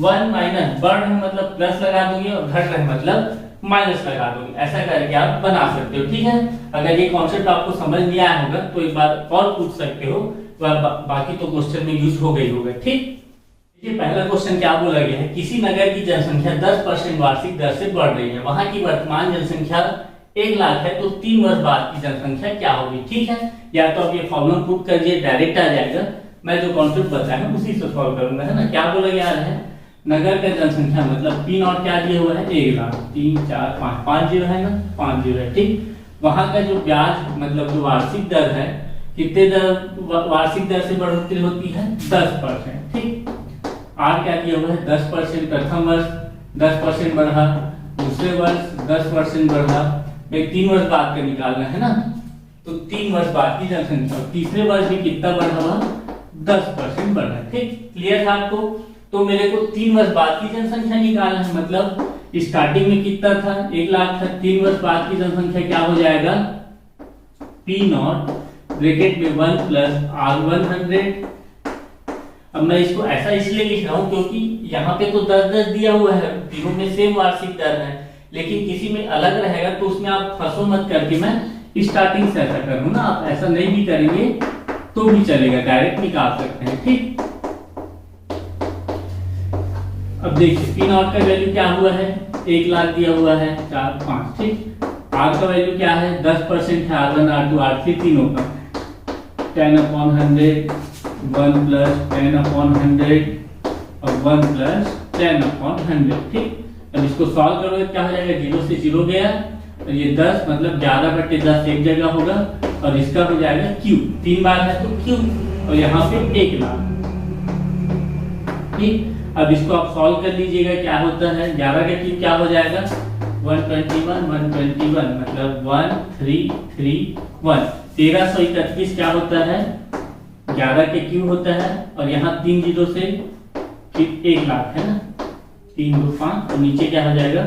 1 माइनस बढ़ रहे मतलब प्लस लगा दोगे और घट रहे मतलब माइनस लगा दोगे, ऐसा करके आप बना सकते हो। ठीक है, अगर ये कॉन्सेप्ट आपको समझ नहीं आया होगा तो एक बार और पूछ सकते हो, बाकी तो क्वेश्चन में यूज हो गई होगा। ठीक, ये पहला क्वेश्चन क्या बोला गया है, किसी नगर की जनसंख्या 10% वार्षिक दर से बढ़ रही है, वहां की वर्तमान जनसंख्या 1 लाख है, तो 3 वर्ष बाद की जनसंख्या क्या होगी। ठीक है, या तो आप ये फॉर्मूला पुट करिए डायरेक्ट आ जाएगा, मैं जो कॉन्सेप्ट बताया उसी से सॉल्व करूंगा, है ना। क्या बोला गया है, नगर का जनसंख्या मतलब P0 क्या दिया हुआ है 1 लाख, 3 4 5 जीरो है ना, 5 जीरो है। ठीक, वहां का जो ब्याज मतलब जो वार्षिक दर है कितने वार्षिक दर से बढ़ोतरी होती है? 10%। ठीक, आर क्या दिया हुआ है? 10%। प्रथम वर्ष 10% बढ़ा, दूसरे वर्ष 10% बढ़ा, मैं 3 वर्ष बाद का निकालना है ना, तो 3 वर्ष बाद की जनसंख्या, तीसरे वर्ष भी कितना बढ़ा हुआ? 10% बढ़ा। ठीक, क्लियर था आपको? तो मेरे को 3 वर्ष बाद की जनसंख्या निकालना है, मतलब स्टार्टिंग में कितना था? 1 लाख था। 3 वर्ष बाद की जनसंख्या क्या हो जाएगा? पी नॉट ब्रैकेट में 1 प्लस R100। अब मैं इसको ऐसा इसलिए लिख रहा हूं क्योंकि यहाँ पे तो 10-10 दिया हुआ है, तीनों में सेम वार्षिक दर है, लेकिन किसी में अलग रहेगा तो उसमें आप फंसो मत करके मैं स्टार्टिंग से ऐसा करूं ना। आप ऐसा नहीं भी करेंगे तो भी चलेगा, डायरेक्ट निकाल सकते हैं। ठीक, अब देखिए पी नॉट का वैल्यू क्या हुआ है? 1 लाख दिया हुआ है, 4 5। ठीक, आर का वैल्यू क्या है? 10% है, R1 R2 R3 तीनों का। 10/100, 1 प्लस 10/100 और 1 प्लस 10/100। ठीक, अब इसको सॉल्व करोगे क्या हो जाएगा? 0 से 0 गया, और ये 10 मतलब 11/10 एक जगह होगा, और इसका हो जाएगा क्यू, 3 बार है तो क्यू, और यहाँ पे 1 लाख। ठीक, अब इसको आप सॉल्व कर लीजिएगा, क्या होता है? 11 का क्यूब क्या हो जाएगा? 121 मतलब 1331। 1331 क्या होता है? 11 के क्यूब होता है, और यहाँ 3 जीरो से फिर 1 लाख है ना, 3 2 5, और नीचे क्या हो जाएगा?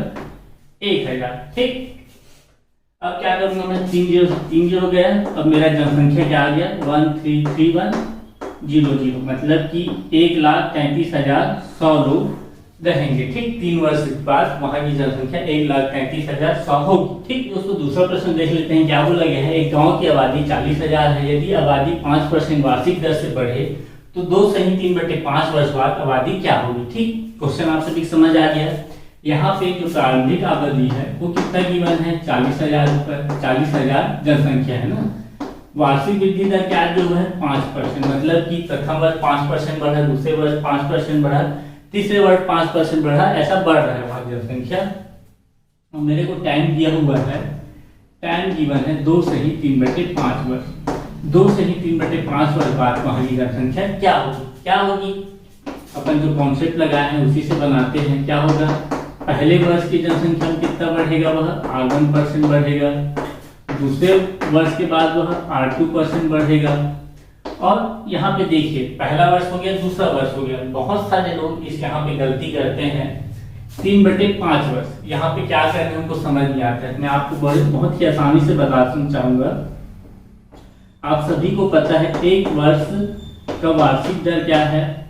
1000। ठीक, अब क्या करूंगा मैं? 3 जीरो गया, अब मेरा जनसंख्या क्या आ गया? 133100, मतलब कि 1,33,100 लोग रहेंगे। ठीक, 3 वर्ष बाद वहां की जनसंख्या 1,33,100 होगी। ठीक दोस्तों, दूसरा प्रश्न देख लेते हैं, क्या बोला गया है? एक गांव की आबादी 40,000 है, यदि आबादी 5% वार्षिक दर से बढ़े तो 2 सही 3/5 वर्ष बाद आबादी क्या होगी? ठीक, क्वेश्चन आप सभी समझ आ गया। यहाँ पे जो प्रारंभिक आबादी है वो कितना गिवन है? 40,000 पर 40,000 जनसंख्या है ना। वार्षिक वृद्धि दर क्या जो है? 5%, मतलब कि प्रथम वर्ष 5% बढ़ा, दूसरे वर्ष 5% बढ़ा, तीसरे वर्ष 5% बढ़ा, ऐसा बढ़ रहा है वहां जनसंख्या। और मेरे को टाइम दिया हुआ है, टाइम गिवन है 2 सही 3/5 वर्ष। 2 सही 3/5 वर्ष बाद वहां की जनसंख्या क्या होगी? क्या होगी? अपन जो कॉन्सेप्ट लगाए हैं उसी से बनाते हैं। क्या होगा? पहले वर्ष की जनसंख्या में कितना बढ़ेगा? वह R1% बढ़ेगा, दूसरे वर्ष के बाद वह R2% बढ़ेगा, और यहाँ पे देखिए पहला वर्ष हो गया, दूसरा वर्ष हो गया। बहुत सारे लोग इस यहाँ पे गलती करते हैं, 3/5 वर्ष यहाँ पे क्या करते हैं उनको समझ नहीं आता है। मैं आपको बहुत ही आसानी से बताना चाहूंगा। आप सभी को पता है 1 वर्ष का वार्षिक दर क्या है?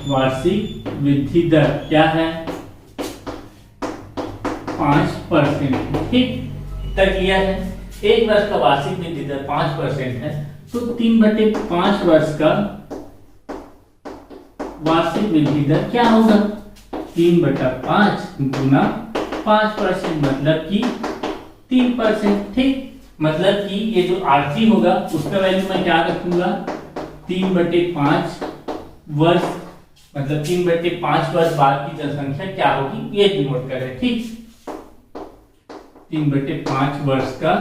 वार्षिक वृद्धि दर क्या है? 5%। ठीक, इतना क्लियर है। 1 वर्ष का वार्षिक वृद्धि दर 5% है, तो 3/5 वर्ष का वार्षिक वृद्धि दर क्या होगा? 3/5 गुना 5%, मतलब कि 3%। ठीक, मतलब कि ये जो R3 होगा उसका वैल्यू मैं क्या रखूंगा? 3/5 वर्ष, मतलब 3/5 वर्ष बाद की जनसंख्या क्या होगी ये नोट करें। ठीक, 3/5 वर्ष का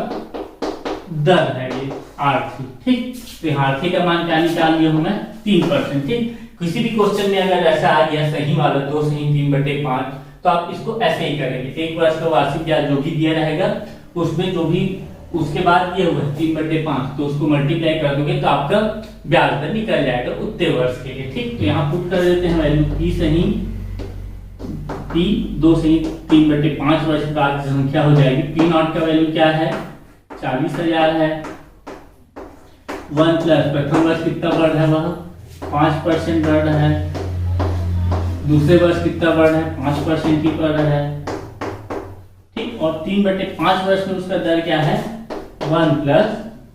दर है ये R3। ठीक, तो R3 का मान क्या निकाल लिया हूं मैं? 3%। ठीक, किसी भी क्वेश्चन में अगर ऐसा आ गया सही वाला 2 सही 3/5, तो आप इसको ऐसे ही करेंगे। 1 वर्ष का वार्षिक ब्याज जो भी दिया रहेगा उसमें जो भी उसके बाद ये हुआ 3/5, तो उसको मल्टीप्लाई कर दोगे तो आपका ब्याज दर निकल जाएगा उतने वर्ष के लिए। ठीक, तो यहाँ पुट कर देते हैं वैल्यू P सही P 2 सही 3/5 वर्ष बाद संख्या हो जाएगी। P नॉट का वैल्यू क्या है? 40,000 है। 1 प्लस प्रथम वर्ष कितना बढ़ रहा है? वह 5% बढ़ रहा है, दूसरे वर्ष कितना बढ़ रहा है? 5% ही बढ़ रहा है। ठीक, और 3/5 वर्ष में उसका दर क्या है? 1 प्लस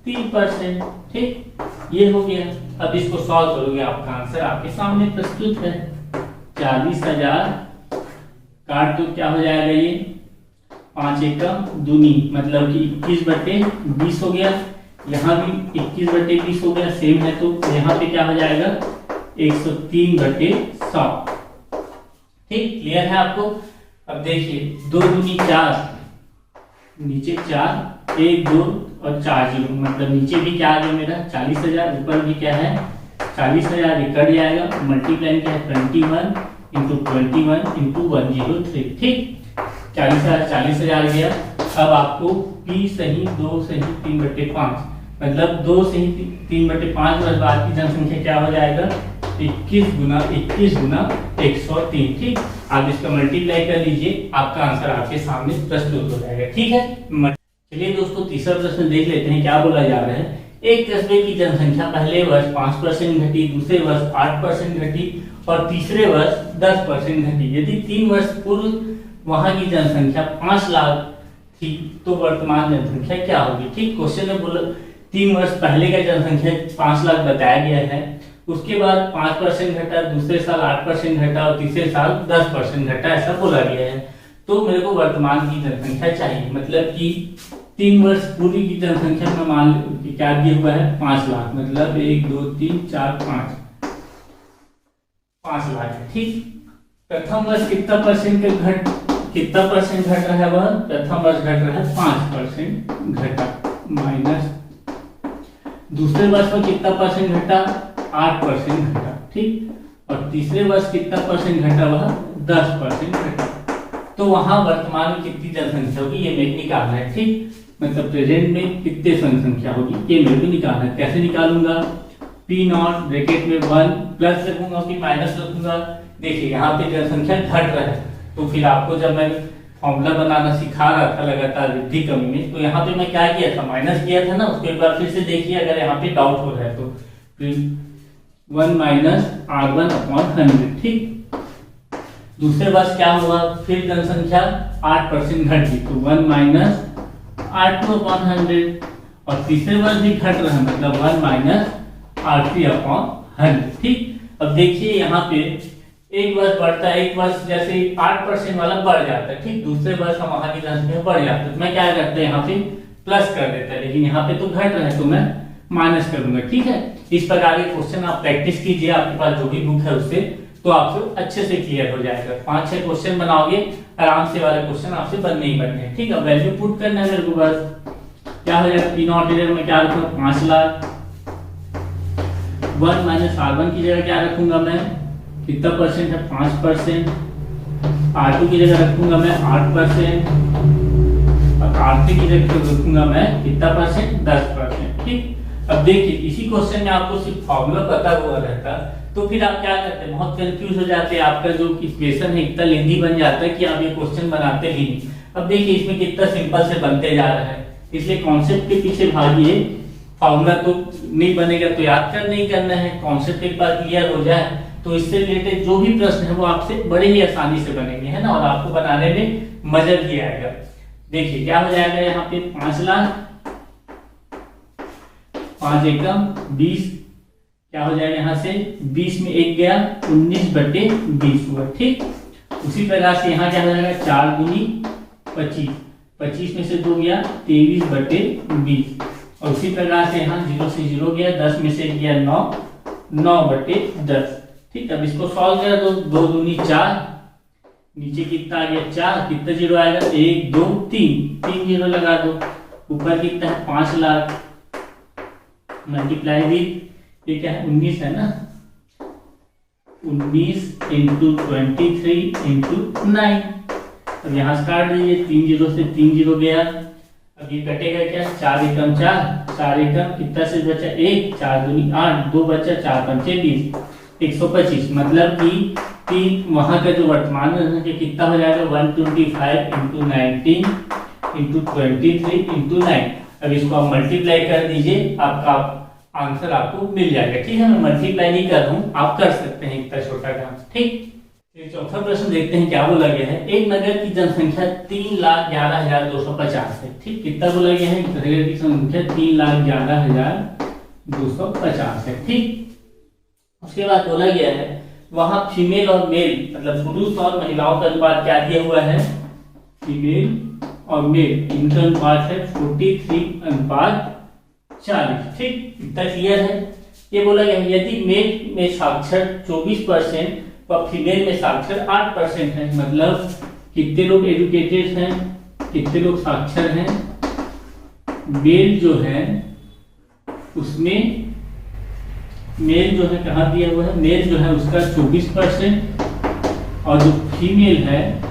3%। ठीक, ये हो गया। अब इसको सॉल्व करोगे, आपका आंसर आपके सामने प्रस्तुत है। 40,000 काट तो क्या हो जाएगा? ये 5 एकम दूनी, मतलब कि 21/20 हो गया। यहाँ भी 21/20 हो गया, सेम है, तो यहाँ पे क्या हो जाएगा? 103/100। ठीक, क्लियर है आपको? अब देखिए 2 दूनी 4, नीचे 4, 1 2 और 4 जीरो, मतलब नीचे भी क्या आ गया मेरा 40,000, ऊपर भी क्या है 40,000, ये कट जाएगा। मल्टीप्लाई क्या है 21 इंटू 21 इंटू 103, ठीक 40,000 गया। अब आपको P सही 2 सही 3/5, मतलब 2 सही 3/5 वर्ष बाद की जनसंख्या क्या हो जाएगा 21 गुना 103, ठीक। आप इसका मल्टीप्लाई कर लीजिए, आपका आंसर आपके सामने प्रस्तुत हो जाएगा, ठीक है। चलिए दोस्तों तीसरा प्रश्न देख लेते हैं क्या बोला जा रहा है। एक कस्बे की जनसंख्या पहले वर्ष 5% घटी, दूसरे वर्ष 8% घटी और तीसरे वर्ष 10% घटी। यदि 3 वर्ष पूर्व वहां की जनसंख्या 5 लाख थी तो वर्तमान जनसंख्या क्या होगी, ठीक। क्वेश्चन में बोला 3 वर्ष पहले का जनसंख्या 5 लाख बताया गया है, उसके बाद 5% घटा, दूसरे साल 8% घटा और तीसरे साल 10% घटा, ऐसा बोला गया है। तो मेरे को वर्तमान की जनसंख्या चाहिए, मतलब कि 3 वर्ष पूर्व की जनसंख्या में मान क्या दिया हुआ है 5 लाख, मतलब 1 2 3 4 5 लाख है, ठीक। प्रथम वर्ष कितना परसेंट घट रहा है, वह प्रथम वर्ष घट रहा है 5% घटा, माइनस दूसरे वर्ष में कितना परसेंट घटा 8% घटा, ठीक। और तीसरे वर्ष कितना परसेंट घटा, वह 10% घटा। तो वहां वर्तमान में कितनी जनसंख्या होगी ये मेरे निकालना है, ठीक। मतलब प्रेजेंट में कितने जनसंख्या होगी ये मेरे को निकालना है। कैसे निकालूंगा, P0 ब्रैकेट में 1 प्लस रखूंगा कि माइनस रखूंगा। देखिए यहाँ पे जनसंख्या घट रहा है, तो फिर आपको जब मैं फॉर्मूला बनाना सिखा रहा था लगातार वृद्धि कमी में, तो यहाँ पे मैं क्या किया था माइनस किया था ना, उसको एक बार फिर से देखिए अगर यहाँ पे डाउट हो रहा है तो। फिर 1 माइनस R1/100, ठीक। दूसरे वर्ष क्या हुआ, फिर जनसंख्या 8% घटी, तो 1 माइनस R2/100 और तीसरे वर्ष भी घट रहा है, मतलब 1 माइनस R3/100, ठीक। अब देखिए यहाँ पे एक वर्ष बढ़ता है, एक वर्ष जैसे 8% वाला बढ़ जाता है, ठीक। दूसरे वर्ष हम वहां की जनसंख्या बढ़ जाता है, तो मैं क्या करता है यहाँ पे प्लस कर देता है, लेकिन यहाँ पे तो घट रहा है तो मैं माइनस करूंगा, ठीक है। इस प्रकार के क्वेश्चन आप प्रैक्टिस कीजिए, आपके पास जो भी बुक है उससे, तो आपसे अच्छे से क्लियर हो जाएगा। 5-6 क्वेश्चन बनाओगे आराम से, वाले क्वेश्चन आपसे बनने ही बनने हैं, ठीक है। वैल्यू पुट करना है मेरे को, बस क्या हो जाएगा P0 में क्या रखूंगा 5 लाख, 1 माइनस R1 की जगह क्या रखूंगा मैं, कितना परसेंट है 5%, R2 की जगह रखूंगा मैं 8% और R3 की जगह रखूंगा मैं कितना परसेंट 10%, ठीक। अब देखिए इसी क्वेश्चन में आपको सिर्फ फॉर्मूला पता हुआ रहता तो फिर आप क्या करते हैं, बहुत कंफ्यूज हो जाते हैं, आपका जो इक्वेशन है इतना लेंदी बन जाता है कि आप ये क्वेश्चन बनाते ही नहीं। अब देखिए इसमें कितना सिंपल से बनते जा रहा है, इसलिए कॉन्सेप्ट के पीछे भागिए, फॉर्मूला तो नहीं बनेगा तो याद कर नहीं करना है, कॉन्सेप्ट एक बार क्लियर हो जाए तो इससे रिलेटेड जो भी प्रश्न है वो आपसे बड़े ही आसानी से बनेंगे, है ना, और आपको बनाने में मजा भी आएगा। देखिए क्या हो जाएगा यहाँ पे 5 लाख, 5 एकम 20, क्या हो जाएगा यहाँ से 20 में 1 गया 19/20 हुआ, ठीक। उसी प्रकार से यहाँ क्या हो जाएगा 4 दूनी 25, 25 में से 2 गया 23/20 और उसी प्रकार से यहाँ 0 से 0 गया, 10 में से गया 9, 9/10, ठीक। अब इसको सॉल्व कर दो, 2 दूनी 4, नीचे कितना आ गया 4, कितना जीरो आएगा 1 2 3 जीरो लगा दो, ऊपर कितना है 5 लाख, मल्टीप्लाई भी ये क्या है 19 है ना, 19 इंटू 23 इंटू 9। अब यहाँ से काट दीजिए, 3 जीरो से 3 जीरो गया, अब ये कटेगा क्या 4 एकम 4, 4 एकम कितना से बचा 1, 4 दूनी 8, 2 बचा 4 पंचे 20, 125, मतलब कि वहां का जो वर्तमान जनसंख्या कितना हो जाएगा 125 इंटू 19 इंटू 23 इंटू 9। अब इसको आप मल्टीप्लाई कर दीजिए, आपका आंसर आपको मिल जाएगा, ठीक है। मैं मल्टीप्लाई नहीं कर रहा हूं, आप कर सकते हैं इतना छोटा काम, ठीक। चौथा प्रश्न देखते हैं क्या बोला गया है। एक नगर की जनसंख्या 3,11,250 है, ठीक। कितना बोला गया है, नगर की संख्या 3,11,250 है, ठीक। उसके बाद बोला गया है वहां फीमेल और मेल, मतलब पुरुष और महिलाओं का अनुपात क्या दिया हुआ है, फीमेल और मेल इनका अनुपात है 43:40, ठीक। इतना क्लियर है। ये बोला गया यदि मेल में साक्षर 24% और फीमेल में साक्षर 8% है, मतलब कितने लोग एजुकेटेड हैं कितने लोग साक्षर हैं, मेल जो है उसमें, मेल जो है कहाँ दिया हुआ है, मेल जो है उसका 24% और जो फीमेल है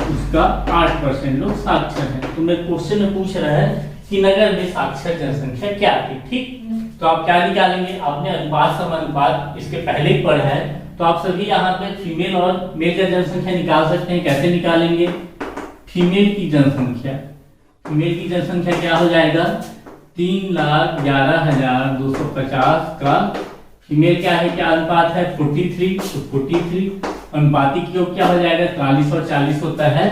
उसका 8% लोग साक्षर हैं। तो मैं क्वेश्चन में पूछ रहा है कि नगर में साक्षर जनसंख्या क्या थी। ठीक, तो आप क्या निकालेंगे, आपने अनुपात समानुपात इसके पहले ही पढ़ा है, तो आप सभी यहाँ पे फीमेल और मेल का जनसंख्या निकाल सकते हैं। कैसे निकालेंगे, फीमेल की जनसंख्या, फीमेल की जनसंख्या क्या हो जाएगा, 3,11,250 का फीमेल क्या है, क्या अनुपात है 43, तो 43 अनुपातिक योग क्या हो जाएगा, 43 और 40 होता है,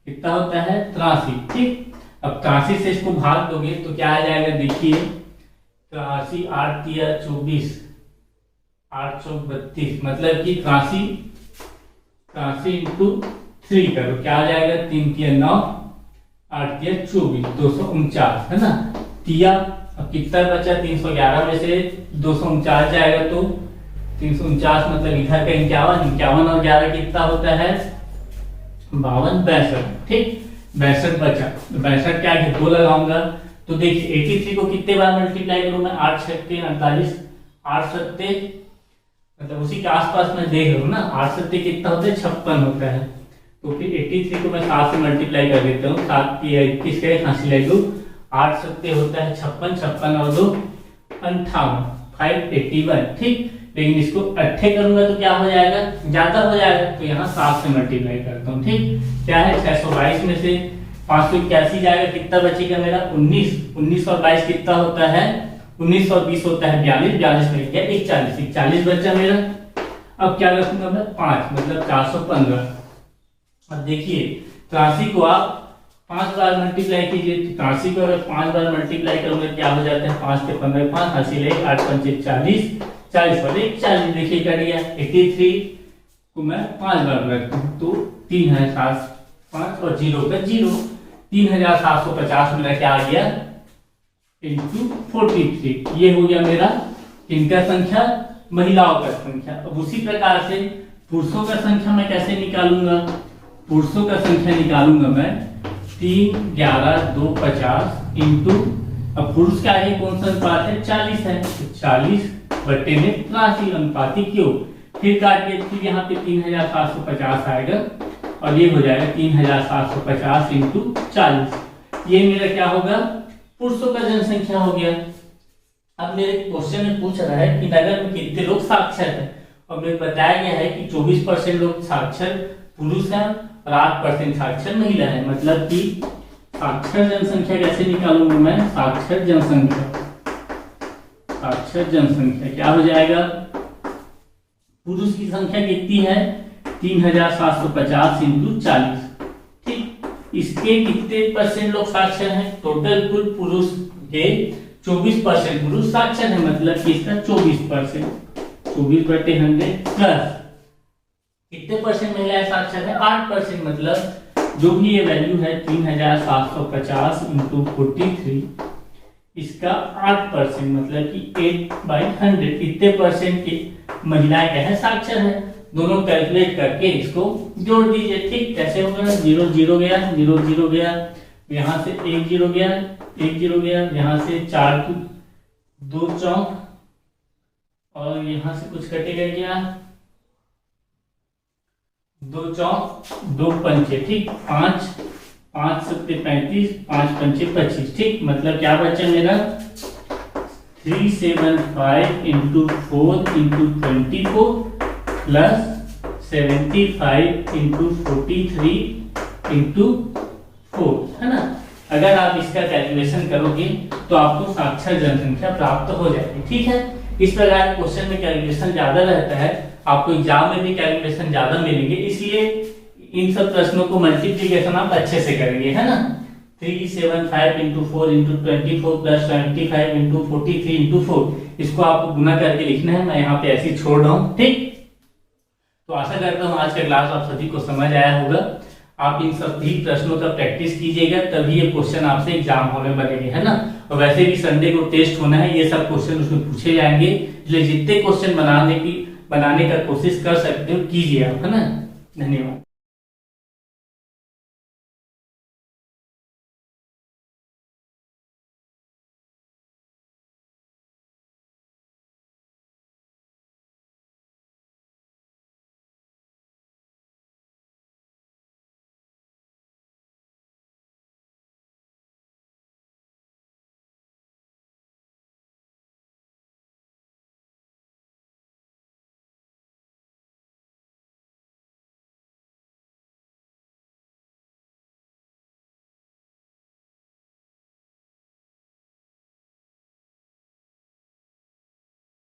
कितना होता है 83। ठीक, अब 83 से इसको भाग दोगे तो क्या आ जाएगा, देखिए 83 8 तिया 24 8 चौक 32, मतलब कि 83 इंटू 3 करो क्या आ जाएगा, 3 तिया 9 8 तिया 24 249 है ना। तिया अब कितना बचा, 311 में से 249 जाएगा तो 349 मतलब इधर का 51 और 11 कितना होता है 52 62। ठीक, 62 बचा, तो 62 क्या है 2 लगाऊंगा तो देखिए 83 को कितने बार मल्टीप्लाई करूं मैं, 8 छक्के 48, 8 सत्ते मतलब उसी के आसपास मैं देख रहा हूं ना, 8 सत्ते कितना होता है 56 होता है। तो फिर 83 को मैं 7 से मल्टीप्लाई कर देता हूँ, 7 की 21 का खांसी ले लूं, 8 सत्ते होता है 56, 56 और 2 58, 581। ठीक, लेकिन इसको अट्ठे करूंगा तो क्या हो जाएगा, ज्यादा हो जाएगा, तो यहाँ 7 से मल्टीप्लाई करता हूँ। ठीक, क्या है 622 में से 581 जाएगा, कितना बचेगा मेरा 19, 19 और 22 कितना होता है 19 और 20 होता है 42, 42 में गया 41, 41 बचा मेरा। अब क्या रखूंगा मैं 5 मतलब 415। अब देखिए 83 को आप 5 बार मल्टीप्लाई कीजिए, 83 को अगर 5 बार मल्टीप्लाई करूंगा क्या हो जाता है 5 के 15 5 हासिल 8 5 40, 40 पर 40 देखिए कर दिया। 83 को मैं 5 बार रखता हूँ तो 3005 और 0 का 0, 3750 मेरा क्या आ गया इंटू 43। ये हो गया मेरा इनका संख्या, महिलाओं का संख्या। अब उसी प्रकार से पुरुषों का संख्या मैं कैसे निकालूंगा, पुरुषों का संख्या निकालूंगा मैं 3 11 2 50 इंटू, अब पुरुष का आगे कौन सा अनुपात है 40 है, तो 40 बटे में 83 अनुपातिक योग, फिर काटिए, फिर यहाँ पे 3750 आएगा और ये हो जाएगा 3750 इंटू 40। ये मेरा क्या होगा पुरुषों का जनसंख्या हो गया। अब मेरे क्वेश्चन में पूछ रहा है कि नगर में कितने लोग साक्षर हैं, और मेरे बताया गया है कि 24% लोग साक्षर पुरुष हैं और 8% साक्षर महिला है। मतलब कि साक्षर जनसंख्या कैसे निकालूंगा मैं, साक्षर जनसंख्या, साक्षर जनसंख्या क्या हो जाएगा, पुरुष की संख्या कितनी है 3750 इंटू 40। ठीक, इसके कितने परसेंट लोग साक्षर हैं, टोटल कुल पुरुष के 24% पुरुष साक्षर है, मतलब कि इसका 24%, 24 बटे 100 प्लस कितने परसेंट महिलाएं साक्षर है 8%, मतलब जो भी ये वैल्यू है 3750 इंटू 43 इसका 8%, मतलब कि 8/100 इतने परसेंट की महिलाएं क्या है साक्षर है। दोनों कैलकुलेट करके इसको जोड़ दीजिए। ठीक, कैसे होगा 0 0 गया 0 0 गया, यहाँ से 1 0 गया 1 0 गया, यहाँ से 4 2 चौक और यहाँ से कुछ कटेगा क्या 2 चौक 2 पंचे। ठीक, 5 5 सत्ते 35 5 पंचे 25। ठीक, मतलब क्या बचा मेरा 375 into 4 into 24 plus 75 into 43 into 4 है ना। अगर आप इसका कैलकुलेशन करोगे तो आपको साक्षर जनसंख्या प्राप्त हो जाएगी। ठीक है, इस प्रकार क्वेश्चन में कैलकुलेशन ज्यादा रहता है, आपको एग्जाम में भी कैलकुलेशन ज्यादा मिलेंगे, इसलिए इन सब प्रश्नों को मल्टीप्लिकेशन आप अच्छे से करेंगे है ना। 375 into 4 into 24 plus 75 into 43 into 4 इसको आपको गुना करके लिखना है। मैं यहाँ पे ऐसे ही छोड़ रहा हूँ। ठीक, तो आशा करता हूँ आज का क्लास आप सभी को समझ आया होगा। आप इन सभी प्रश्नों का प्रैक्टिस कीजिएगा, तभी ये क्वेश्चन आपसे एग्जाम हॉल में बनेंगे है ना। और वैसे भी संडे को टेस्ट होना है, ये सब क्वेश्चन उसमें पूछे जाएंगे, इसलिए जितने क्वेश्चन बनाने का कोशिश कर सकते हो कीजिए आप है ना। धन्यवाद।